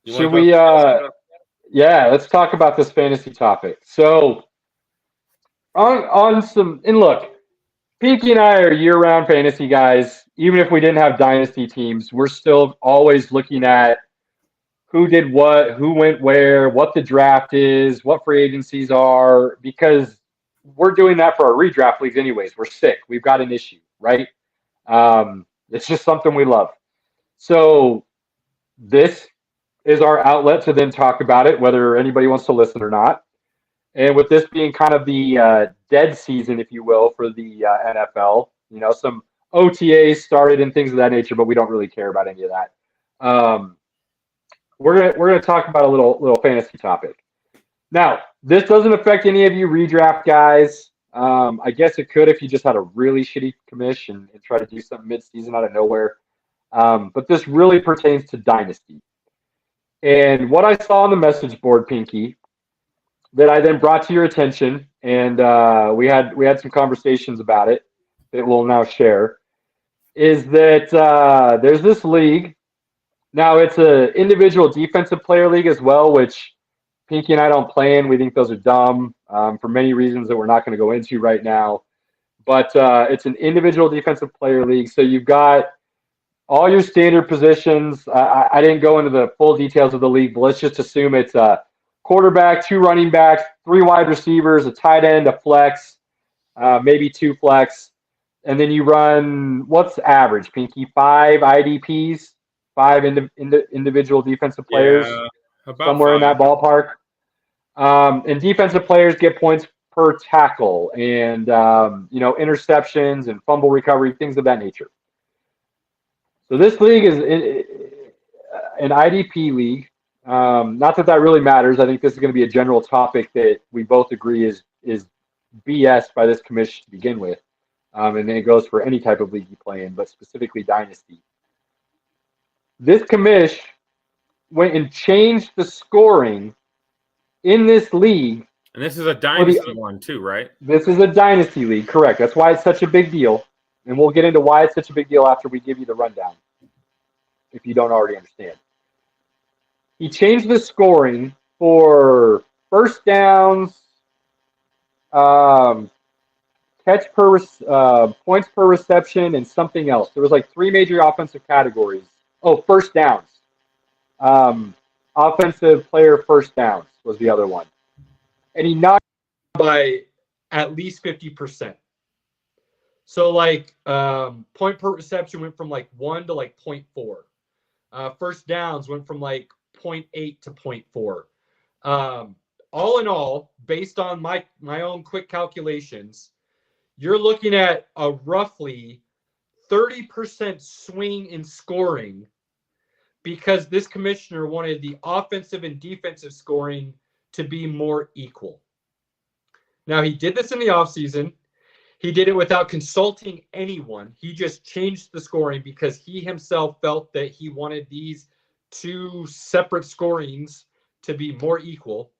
Should we let's talk about this fantasy topic. So on some, and look, Pinky and I are year-round fantasy guys. Even if we didn't have dynasty teams, we're still always looking at who did what, who went where, what the draft is, what free agencies are, because we're doing that for our redraft leagues anyways. We're sick. We've got an issue, right? It's just something we love. So this is our outlet to then talk about it, whether anybody wants to listen or not. And with this being kind of the dead season, if you will, for the NFL, some OTAs started and things of that nature, but we don't really care about any of that. We're gonna talk about a little fantasy topic. Now, this doesn't affect any of you redraft guys. I guess it could if you just had a really shitty commish and try to do something mid-season out of nowhere. But this really pertains to dynasty. And what I saw on the message board, Pinky, that I then brought to your attention, and we had some conversations about it that we'll now share, is that there's this league. Now, it's an individual defensive player league as well, which Pinky and I don't play in. We think those are dumb for many reasons that we're not going to go into right now. But it's an individual defensive player league. So you've got all your standard positions. I didn't go into the full details of the league, but let's just assume it's a quarterback, 2 running backs, 3 wide receivers, a tight end, a flex, maybe 2 flex. And then you run, what's average, Pinky? 5 IDPs? 5 individual defensive players, somewhere 5. In that ballpark. And defensive players get points per tackle and, interceptions and fumble recovery, things of that nature. So this league is, an IDP league. Not that that really matters. I think this is going to be a general topic that we both agree is BS by this commission to begin with. And then it goes for any type of league you play in, but specifically Dynasty. This commish went and changed the scoring in this league.
And this is a Dynasty one too, right?
This is a Dynasty league, correct. That's why it's such a big deal. And we'll get into why it's such a big deal after we give you the rundown, if you don't already understand. He changed the scoring for first downs, points per reception, and something else. There was like 3 major offensive categories. Oh, first downs. Offensive player first downs was the other one. And he knocked
by at least 50%. So like point per reception went from like 1 to like 0.4. First downs went from like 0.8 to 0.4. All in all, based on my own quick calculations, you're looking at a roughly 30% swing in scoring because this commissioner wanted the offensive and defensive scoring to be more equal. Now, he did this in the offseason. He did it without consulting anyone. He just changed the scoring because he himself felt that he wanted these 2 separate scorings to be more equal.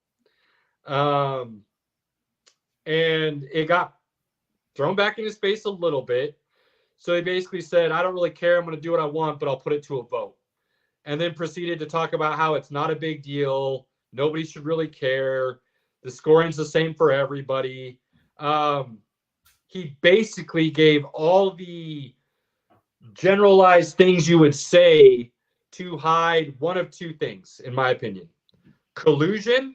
And it got thrown back in his face a little bit. So he basically said, I don't really care. I'm going to do what I want, but I'll put it to a vote. And then proceeded to talk about how it's not a big deal. Nobody should really care. The scoring's the same for everybody. He basically gave all the generalized things you would say to hide one of 2 things, in my opinion. Collusion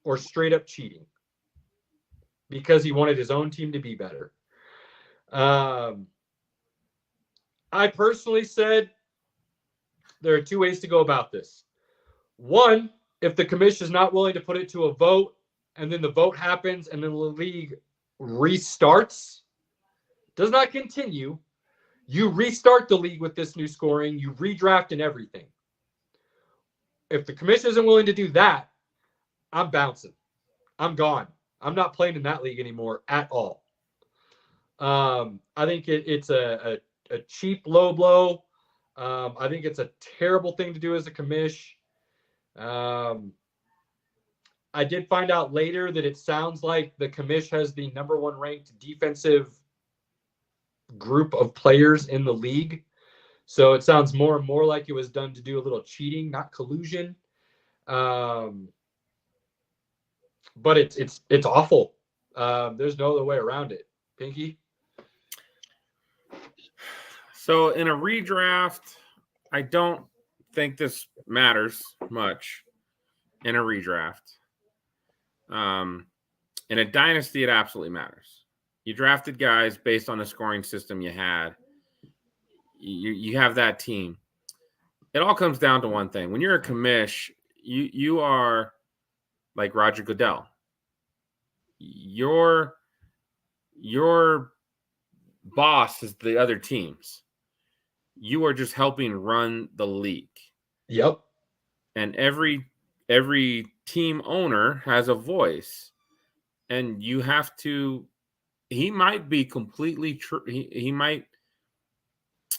or straight up cheating. Because he wanted his own team to be better. I personally said there are 2 ways to go about this. One, if the commission is not willing to put it to a vote, and then the vote happens, and then the league restarts, does not continue, you restart the league with this new scoring, you redraft and everything. If the commission isn't willing to do that, I'm bouncing. I'm gone. I'm not playing in that league anymore at all. I think it's a cheap low blow. I think it's a terrible thing to do as a commish. I did find out later that it sounds like the commish has the #1 ranked defensive group of players in the league. So it sounds more and more like it was done to do a little cheating, not collusion. But it's awful. There's no other way around it. Pinky?
So in a redraft, I don't think this matters much in a redraft. In a dynasty, it absolutely matters. You drafted guys based on the scoring system you had. You have that team. It all comes down to one thing. When you're a commish, you are like Roger Goodell. Your boss is the other teams. You are just helping run the league.
Yep.
And every team owner has a voice, and you have to. He might be completely true.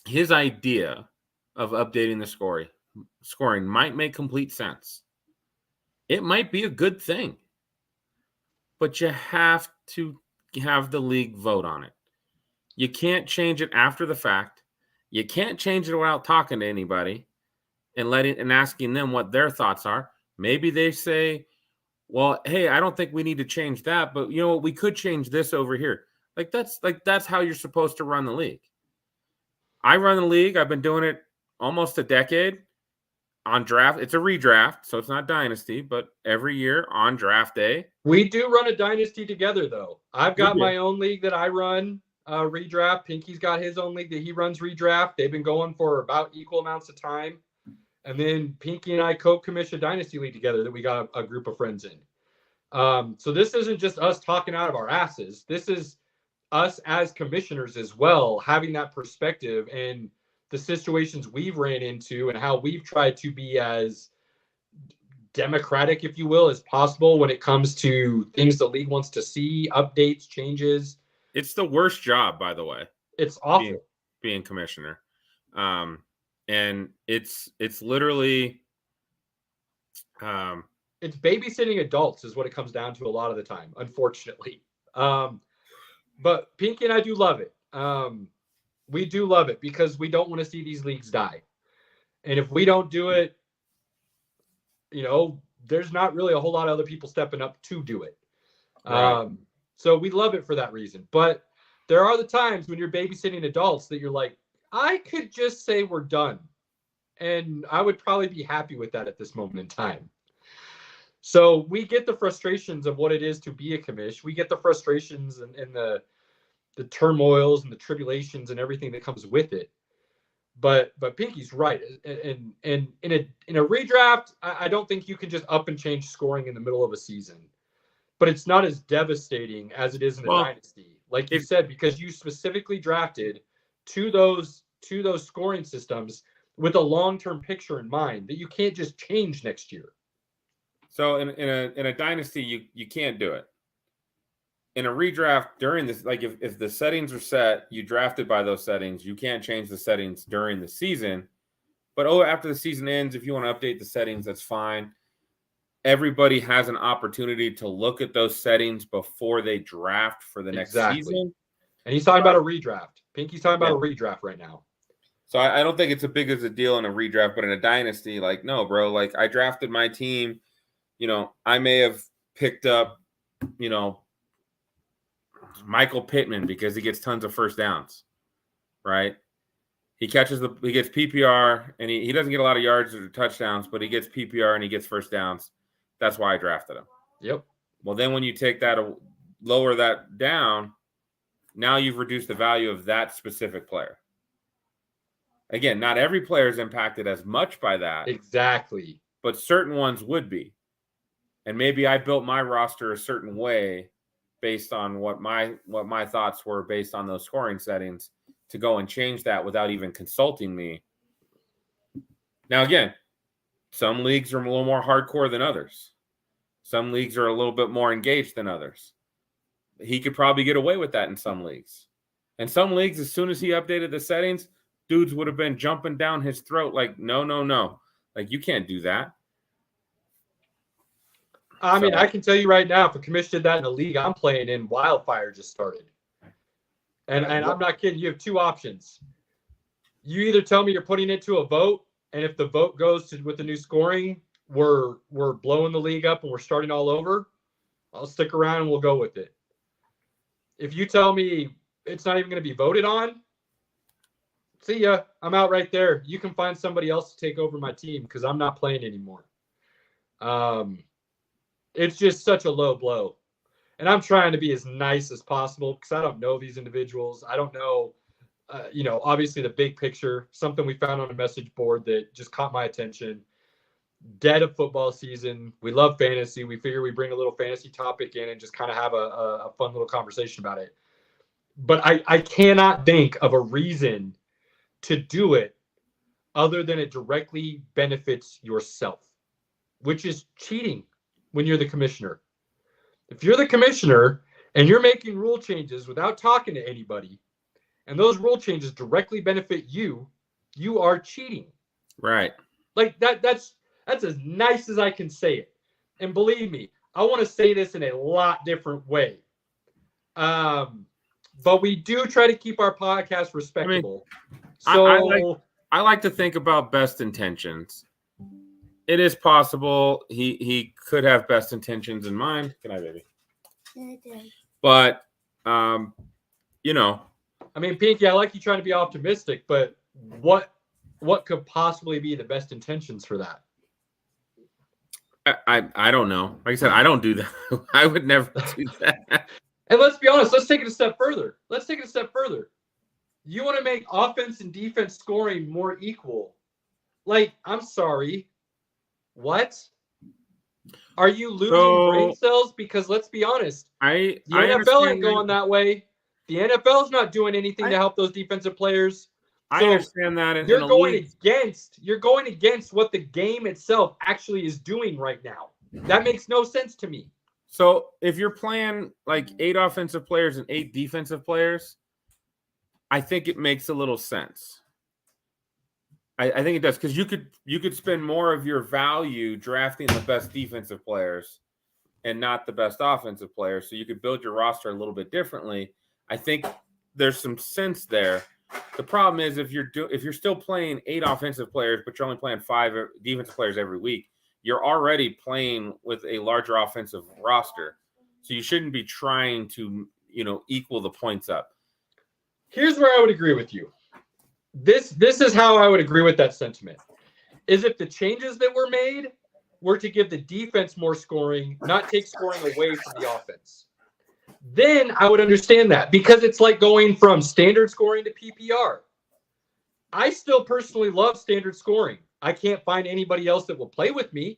His idea of updating the scoring might make complete sense. It might be a good thing, but you have to have the league vote on it. You can't change it after the fact. You can't change it without talking to anybody and asking them what their thoughts are. Maybe they say, well, hey, I don't think we need to change that, but you know what, we could change this over here. That's how you're supposed to run the league. I run the league. I've been doing it almost a decade on draft. It's a redraft, so it's not dynasty, but every year on draft day.
We do run a dynasty together, though. I've got my own league that I run redraft. Pinky's got his own league that he runs redraft. They've been going for about equal amounts of time. And then Pinky and I co-commission a dynasty league together that we got a group of friends in. So this isn't just us talking out of our asses. This is us as commissioners as well, having that perspective and the situations we've ran into and how we've tried to be as democratic, if you will, as possible when it comes to things the league wants to see, updates, changes.
It's the worst job, by the way.
It's awful.
Being commissioner. And it's literally
it's babysitting adults is what it comes down to a lot of the time, unfortunately. But Pinky and I do love it. We do love it because we don't want to see these leagues die. And if we don't do it, you know, there's not really a whole lot of other people stepping up to do it.
Right.
So we love it for that reason. But there are the times when you're babysitting adults that you're like, I could just say we're done. And I would probably be happy with that at this moment in time. So we get the frustrations of what it is to be a commish. We get the frustrations and the turmoils and the tribulations and everything that comes with it. But Pinky's right. And in a redraft, I don't think you can just up and change scoring in the middle of a season. But it's not as devastating as it is in a dynasty. Like you said, because you specifically drafted to those scoring systems with a long-term picture in mind that you can't just change next year.
So in a dynasty, you can't do it. In a redraft during this, like if the settings are set, you drafted by those settings, you can't change the settings during the season. But after the season ends, if you want to update the settings, that's fine. Everybody has an opportunity to look at those settings before they draft for the next season.
And he's talking about a redraft. Pinky's talking about a redraft right now.
So I don't think it's as big as a deal in a redraft, but in a dynasty, like, no, bro, like I drafted my team. You know, I may have picked up, you know, Michael Pittman because he gets tons of first downs, right? He gets PPR and he doesn't get a lot of yards or touchdowns, but he gets PPR and he gets first downs. That's why I drafted him.
Yep.
Well, then when you take that, lower that down, now you've reduced the value of that specific player. Again, not every player is impacted as much by that.
Exactly.
But certain ones would be. And maybe I built my roster a certain way based on what my thoughts were based on those scoring settings to go and change that without even consulting me. Now, again, some leagues are a little more hardcore than others. Some leagues are a little bit more engaged than others. He could probably get away with that in some leagues. And some leagues, as soon as he updated the settings, dudes would have been jumping down his throat like, no. Like, you can't do that.
I mean, I can tell you right now, if a commish did that in a league I'm playing in, Wildfire just started. And I'm not kidding. You have two options. You either tell me you're putting it to a vote, and if the vote goes with the new scoring, we're blowing the league up and we're starting all over. I'll stick around and we'll go with it. If you tell me it's not even going to be voted on, see ya. I'm out right there. You can find somebody else to take over my team because I'm not playing anymore. It's just such a low blow. And I'm trying to be as nice as possible because I don't know these individuals. I don't know, obviously the big picture, something we found on a message board that just caught my attention. Dead of football season. We love fantasy. We figure we bring a little fantasy topic in and just kind of have a fun little conversation about it. But I cannot think of a reason to do it other than it directly benefits yourself, which is cheating when you're the commissioner. If you're the commissioner and you're making rule changes without talking to anybody, and those rule changes directly benefit you, you are cheating.
Right.
Like that's as nice as I can say it. And believe me, I want to say this in a lot different way. But we do try to keep our podcast respectable.
I like to think about best intentions. It is possible he could have best intentions in mind. Good night, baby. But, I
mean, Pinky, I like you trying to be optimistic, but what could possibly be the best intentions for that?
I don't know. Like I said, I don't do that. I would never do that.
And let's be honest. Let's take it a step further. You want to make offense and defense scoring more equal. Like, I'm sorry. What? Are you losing brain cells? Because let's be honest, the NFL ain't going that way. The NFL is not doing anything to help those defensive players.
I understand that.
You're going against what the game itself actually is doing right now. That makes no sense to me.
So if you're playing like 8 offensive players and 8 defensive players, I think it makes a little sense. I think it does, because you could spend more of your value drafting the best defensive players and not the best offensive players, so you could build your roster a little bit differently. I think there's some sense there. The problem is if you're still playing 8 offensive players, but you're only playing 5 defensive players every week, you're already playing with a larger offensive roster. So you shouldn't be trying to, equal the points up.
Here's where I would agree with you. This is how I would agree with that sentiment. Is if the changes that were made were to give the defense more scoring, not take scoring away from the offense. Then I would understand that, because it's like going from standard scoring to PPR. I still personally love standard scoring. I can't find anybody else that will play with me,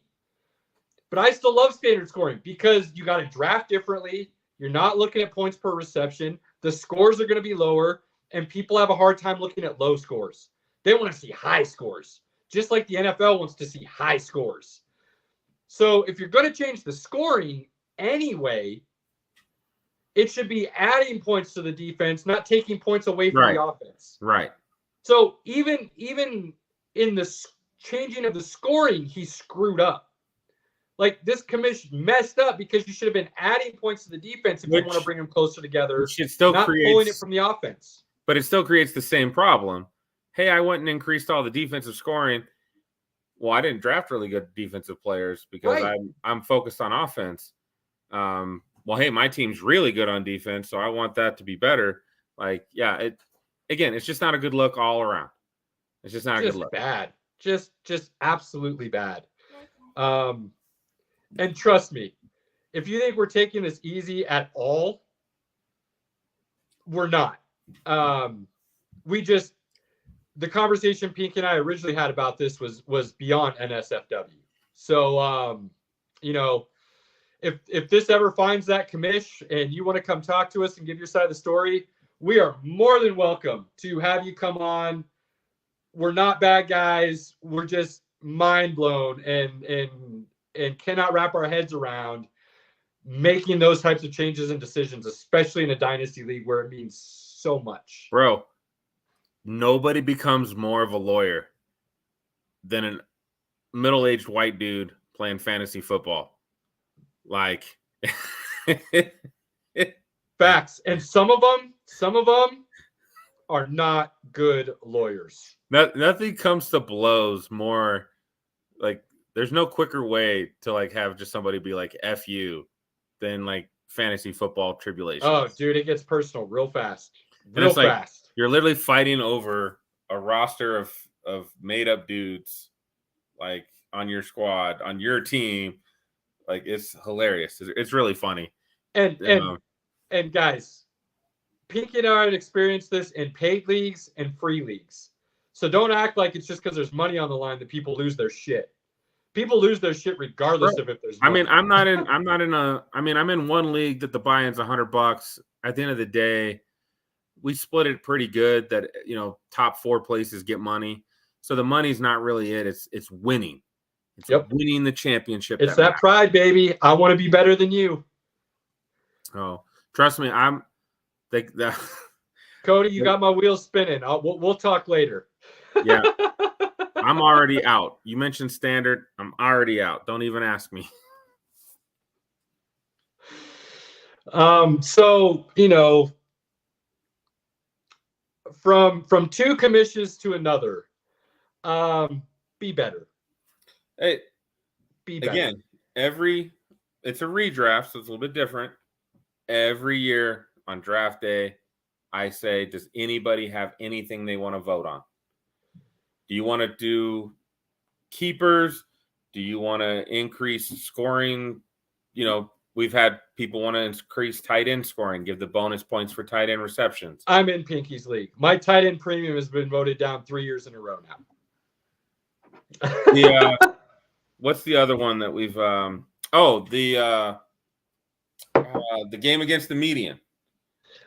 but I still love standard scoring because you got to draft differently. You're not looking at points per reception. The scores are going to be lower, and people have a hard time looking at low scores. They want to see high scores, just like the NFL wants to see high scores. So if you're going to change the scoring anyway, it should be adding points to the defense, not taking points away from the offense.
Right.
So even in the changing of the scoring, he screwed up. Like, this commission messed up because you should have been adding points to the defense if you want to bring them closer together.
It still
not pulling it from the offense.
But it still creates the same problem. Hey, I went and increased all the defensive scoring. Well, I didn't draft really good defensive players because I'm focused on offense. Well, hey, my team's really good on defense, so I want that to be better. Like, yeah, it's just not a good look all around. It's just not a good look.
Bad. Just absolutely bad. And trust me, if you think we're taking this easy at all, we're not. The conversation Pink and I originally had about this was beyond NSFW. So, if this ever finds that commish and you want to come talk to us and give your side of the story, we are more than welcome to have you come on. We're not bad guys. We're just mind blown and cannot wrap our heads around making those types of changes and decisions, especially in a dynasty league where it means so much.
Bro, nobody becomes more of a lawyer than a middle-aged white dude playing fantasy football. Like,
facts. And some of them are not good lawyers.
Nothing comes to blows more. Like, there's no quicker way to like have just somebody be like F you than like fantasy football tribulation.
Oh, dude, it gets personal real fast.
Real fast. You're literally fighting over a roster of made up dudes like on your squad, on your team. Like, it's hilarious. It's really funny.
And guys, Pinky and I have experienced this in paid leagues and free leagues. So don't act like it's just because there's money on the line that people lose their shit. People lose their shit regardless of if there's money.
I mean, I'm in one league that the buy-in's $100. At the end of the day, we split it pretty good that, top 4 places get money. So the money's not really it. It's winning. It's winning the championship.
It's that pride, baby. I want to be better than you.
Oh, trust me.
Cody, you got my wheels spinning. We'll talk later.
Yeah. I'm already out. You mentioned standard. I'm already out. Don't even ask me.
So, from two commissions to another, be better.
Hey,
be better.
Again, it's a redraft, so it's a little bit different. Every year on draft day, I say, does anybody have anything they want to vote on? Do you want to do keepers? Do you want to increase scoring? We've had people want to increase tight end scoring, give the bonus points for tight end receptions.
I'm in Pinky's league. My tight end premium has been voted down 3 years in a row now.
What's the other one that we've the game against the median.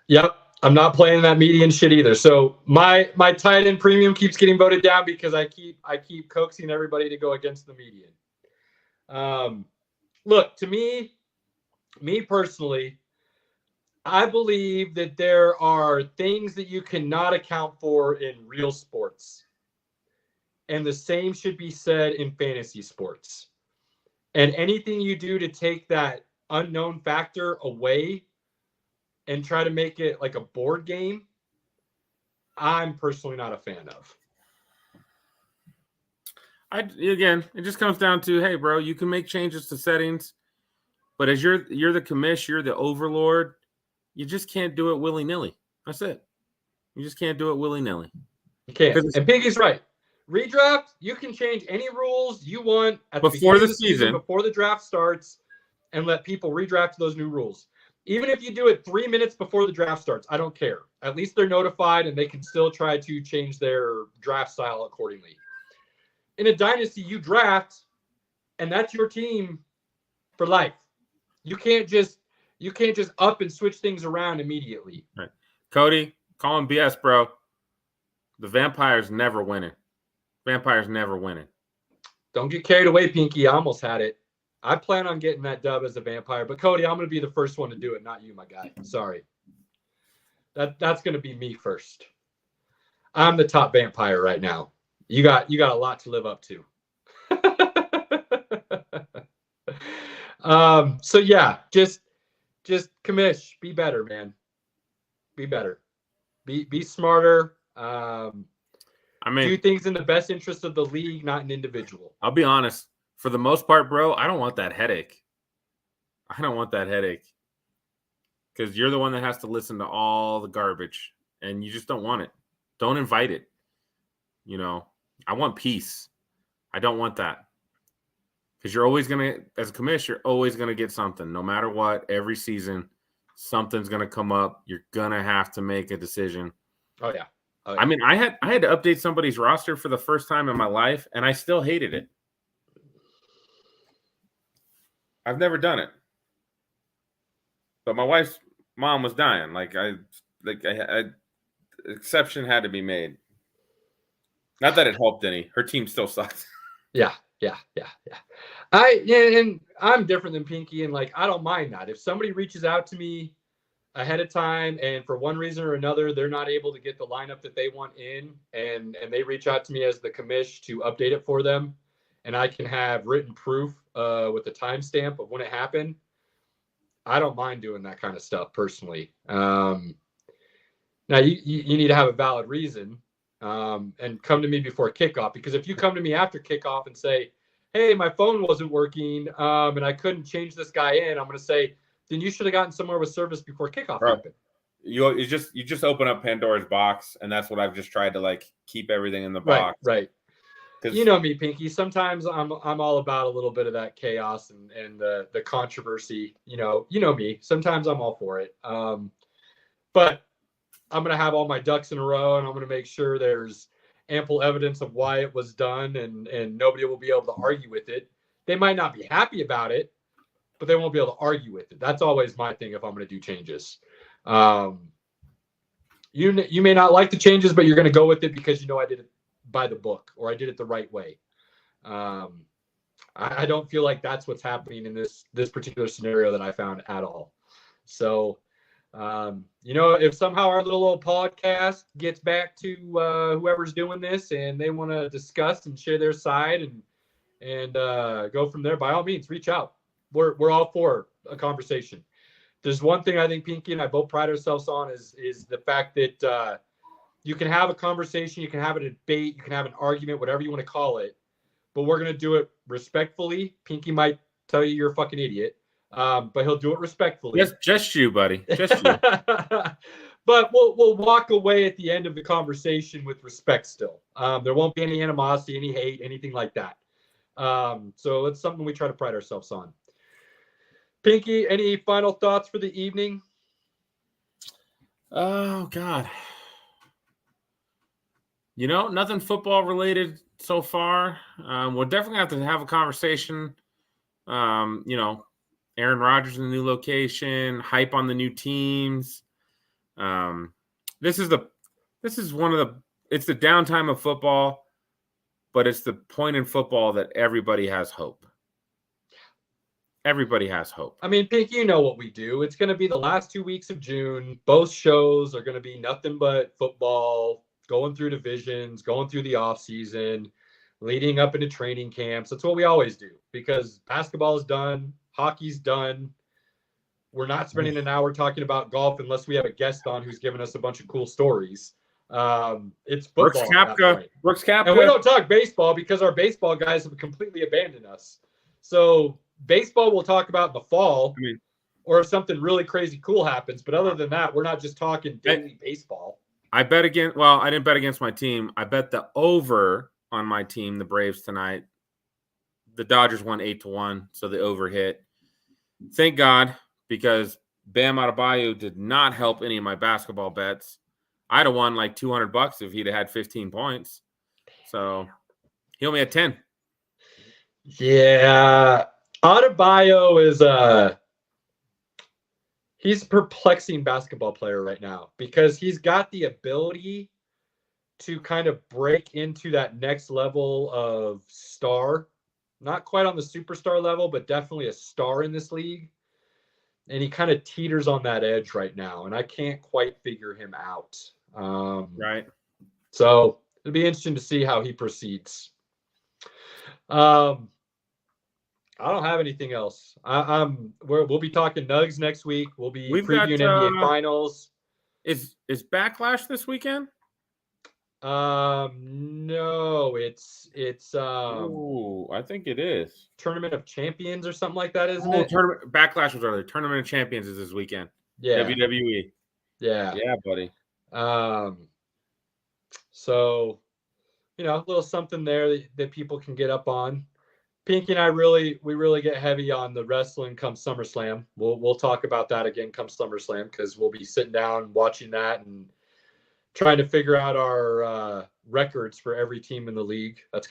Yep. I'm not playing that median shit either. So my tight end premium keeps getting voted down because I keep coaxing everybody to go against the median. Look, to me personally, I believe that there are things that you cannot account for in real sports. And the same should be said in fantasy sports. And anything you do to take that unknown factor away and try to make it like a board game, I'm personally not a fan of.
Again, it just comes down to, hey, bro, you can make changes to settings, but as you're the commish, you're the overlord, you just can't do it willy-nilly. That's it. You just can't do it willy-nilly.
You can't. And Pinky's right. Redraft, you can change any rules you want at the
before
beginning
the
of the season, before the draft starts, and let people redraft those new rules. Even if you do it 3 minutes before the draft starts, I don't care. At least they're notified and they can still try to change their draft style accordingly. In a dynasty, you draft, and that's your team for life. You can't just up and switch things around immediately.
Right. Cody, call him BS, bro. The Vampires never winning. Vampires never winning.
Don't get carried away, Pinky. I almost had it. I plan on getting that dub as a vampire, but Cody, I'm going to be the first one to do it, not you, my guy. Sorry. That's going to be me first. I'm the top vampire right now. You got a lot to live up to. So yeah, just commish, be better, man. Be better. Be smarter. Do things in the best interest of the league, not an individual.
I'll be honest. For the most part, bro, I don't want that headache. I don't want that headache. Because you're the one that has to listen to all the garbage. And you just don't want it. Don't invite it. You know, I want peace. I don't want that. Because you're always going to, as a commissioner, you're always going to get something. No matter what, every season, something's going to come up. You're going to have to make a decision.
Oh, yeah.
I mean, I had to update somebody's roster for the first time in my life, and I still hated it. I've never done it, but my wife's mom was dying. Exception had to be made. Not that it helped any. Her team still sucks.
Yeah. And I'm different than Pinky, and I don't mind that. If somebody reaches out to me ahead of time and for one reason or another they're not able to get the lineup that they want in, and they reach out to me as the commish to update it for them, and I can have written proof with the timestamp of when it happened, I don't mind doing that kind of stuff personally. Now you need to have a valid reason, and come to me before kickoff, because if you come to me after kickoff and say, hey, my phone wasn't working and I couldn't change this guy in, I'm going to say, then you should have gotten somewhere with service before kickoff happened. You
just open up Pandora's box, and that's what I've just tried to keep everything in the box.
Right. You know me, Pinky. Sometimes I'm all about a little bit of that chaos and the controversy. You know me. Sometimes I'm all for it. But I'm gonna have all my ducks in a row, and I'm gonna make sure there's ample evidence of why it was done, and nobody will be able to argue with it. They might not be happy about it, but they won't be able to argue with it. That's always my thing if I'm going to do changes. You may not like the changes, but you're going to go with it because I did it by the book, or I did it the right way. I don't feel like that's what's happening in this particular scenario that I found at all. So, if somehow our little old podcast gets back to whoever's doing this and they want to discuss and share their side and go from there, by all means, reach out. We're all for a conversation. There's one thing I think Pinky and I both pride ourselves on is the fact that you can have a conversation, you can have a debate, you can have an argument, whatever you want to call it, but we're going to do it respectfully. Pinky might tell you you're a fucking idiot, but he'll do it respectfully.
Yes, just you, buddy. Just you.
But we'll walk away at the end of the conversation with respect still. There won't be any animosity, any hate, anything like that. So it's something we try to pride ourselves on. Pinky, any final thoughts for the evening?
Oh, God. Nothing football related so far. We'll definitely have to have a conversation. Aaron Rodgers in the new location, hype on the new teams. This is one of it's the downtime of football, but it's the point in football that everybody has hope. Everybody has hope.
I mean, Pink, you know what we do. It's going to be the last 2 weeks of June. Both shows are going to be nothing but football, going through divisions, going through the off season, leading up into training camps. That's what we always do because basketball is done, hockey's done. We're not spending an hour talking about golf unless we have a guest on who's giving us a bunch of cool stories. It's football.
Brooks Koepka.
And we don't talk baseball because our baseball guys have completely abandoned us. So baseball we'll talk about in the fall, or if something really crazy cool happens. But other than that, we're not just talking daily baseball.
I didn't bet against my team. I bet the over on my team, the Braves, tonight. The Dodgers won 8-1, so the over hit. Thank God, because Bam Adebayo did not help any of my basketball bets. I'd have won like $200 if he'd had 15 points. So he only had 10.
Yeah. Adebayo is he's a perplexing basketball player right now because he's got the ability to kind of break into that next level of star. Not quite on the superstar level, but definitely a star in this league. And he kind of teeters on that edge right now, and I can't quite figure him out.
Right.
So it'll be interesting to see how he proceeds. I don't have anything else. We'll be talking Nugs next week. We'll be previewing NBA Finals.
Is Backlash this weekend?
No, it's
I think it is.
Tournament of Champions or something like that, isn't it?
Backlash was earlier. Tournament of Champions is this weekend.
Yeah.
WWE.
Yeah.
Yeah, buddy.
So, a little something there that people can get up on. Pinky and I really get heavy on the wrestling come SummerSlam. We'll talk about that again come SummerSlam because we'll be sitting down watching that and trying to figure out our records for every team in the league. That's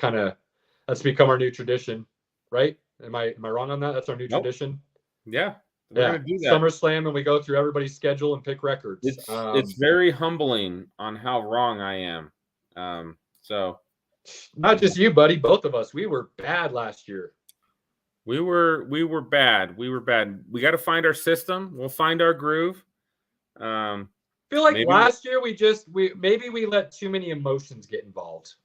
become our new tradition, right? Am I wrong on that? That's our new tradition.
Yeah, we're gonna do that.
SummerSlam, and we go through everybody's schedule and pick records.
It's very humbling on how wrong I am. So.
Not just you, buddy. Both of us. We were bad last year.
We were bad. We got to find our system. We'll find our groove.
I feel like last year we let too many emotions get involved.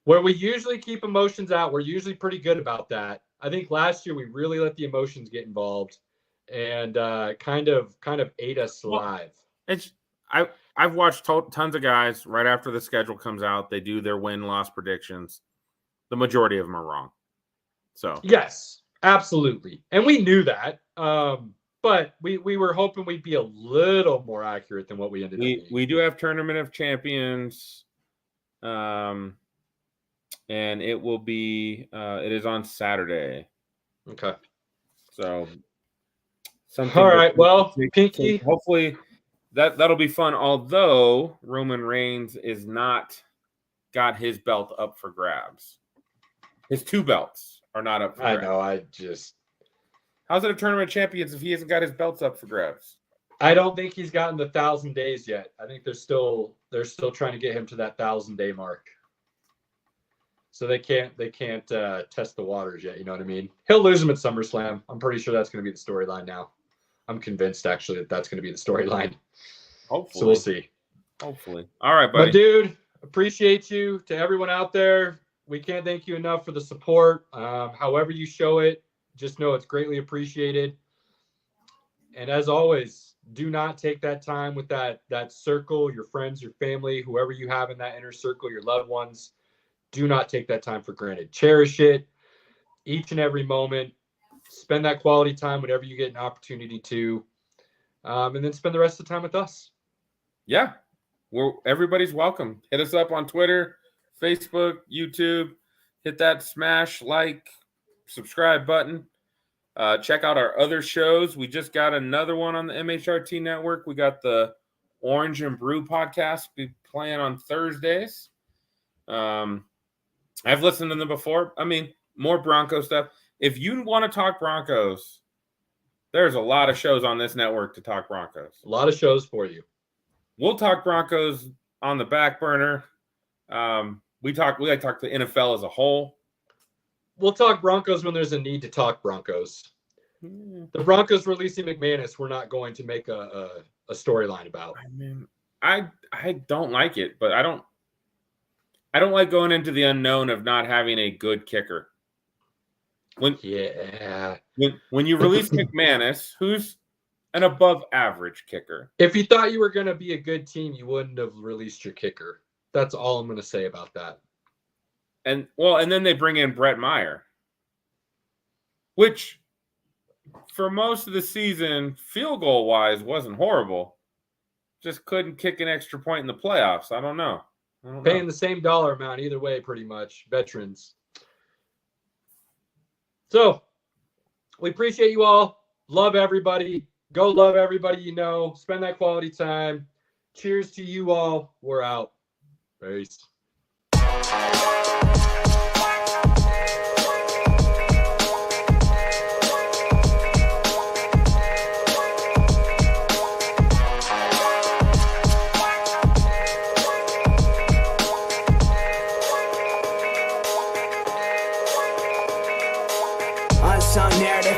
Where we usually keep emotions out, we're usually pretty good about that. I think last year we really let the emotions get involved, and kind of ate us alive.
I've watched tons of guys right after the schedule comes out. They do their win-loss predictions. The majority of them are wrong. So
yes, absolutely, and we knew that. But we were hoping we'd be a little more accurate than what we ended up being.
We do have Tournament of Champions, and it will be it is on Saturday.
Okay.
So
all right. Well, Pinky.
Hopefully. That'll be fun. Although Roman Reigns is not got his belt up for grabs. His 2 belts are not up for grabs.
I know.
How's it a Tournament of Champions if he hasn't got his belts up for grabs?
I don't think he's gotten the 1,000 days yet. I think they're still trying to get him to that 1,000-day mark. So they can't test the waters yet. You know what I mean? He'll lose him at SummerSlam. I'm pretty sure that's going to be the storyline now. I'm convinced actually that's going to be the storyline.
Hopefully.
So we'll see.
Hopefully. All right, buddy.
But dude, appreciate you. To everyone out there, we can't thank you enough for the support. However you show it, just know it's greatly appreciated. And as always, do not take that time with that circle, your friends, your family, whoever you have in that inner circle, your loved ones. Do not take that time for granted. Cherish it each and every moment. Spend that quality time whenever you get an opportunity to, and then spend the rest of the time with us.
Yeah, everybody's welcome. Hit us up on Twitter, Facebook, YouTube. Hit that smash like, subscribe button. Check out our other shows. We just got another one on the MHRT network. We got the Orange and Brew podcast be playing on Thursdays. I've listened to them before. I mean, more Bronco stuff. If you want to talk Broncos, there's a lot of shows on this network to talk Broncos.
A lot of shows for you.
We'll talk Broncos on the back burner. We like to talk the NFL as a whole.
We'll talk Broncos when there's a need to talk Broncos. The Broncos releasing McManus, we're not going to make a storyline about.
I mean, I don't like it, but I don't like going into the unknown of not having a good kicker. When you release McManus, who's an above average kicker.
If you thought you were going to be a good team, you wouldn't have released your kicker. That's all I'm going to say about that.
And then they bring in Brett Meyer, which for most of the season, field goal wise, wasn't horrible. Just couldn't kick an extra point in the playoffs. I don't know.
Paying the same dollar amount either way, pretty much. Veterans. So we appreciate you all. Love everybody. Go love everybody you know. Spend that quality time. Cheers to you all. We're out. Peace.
Unsung narrative.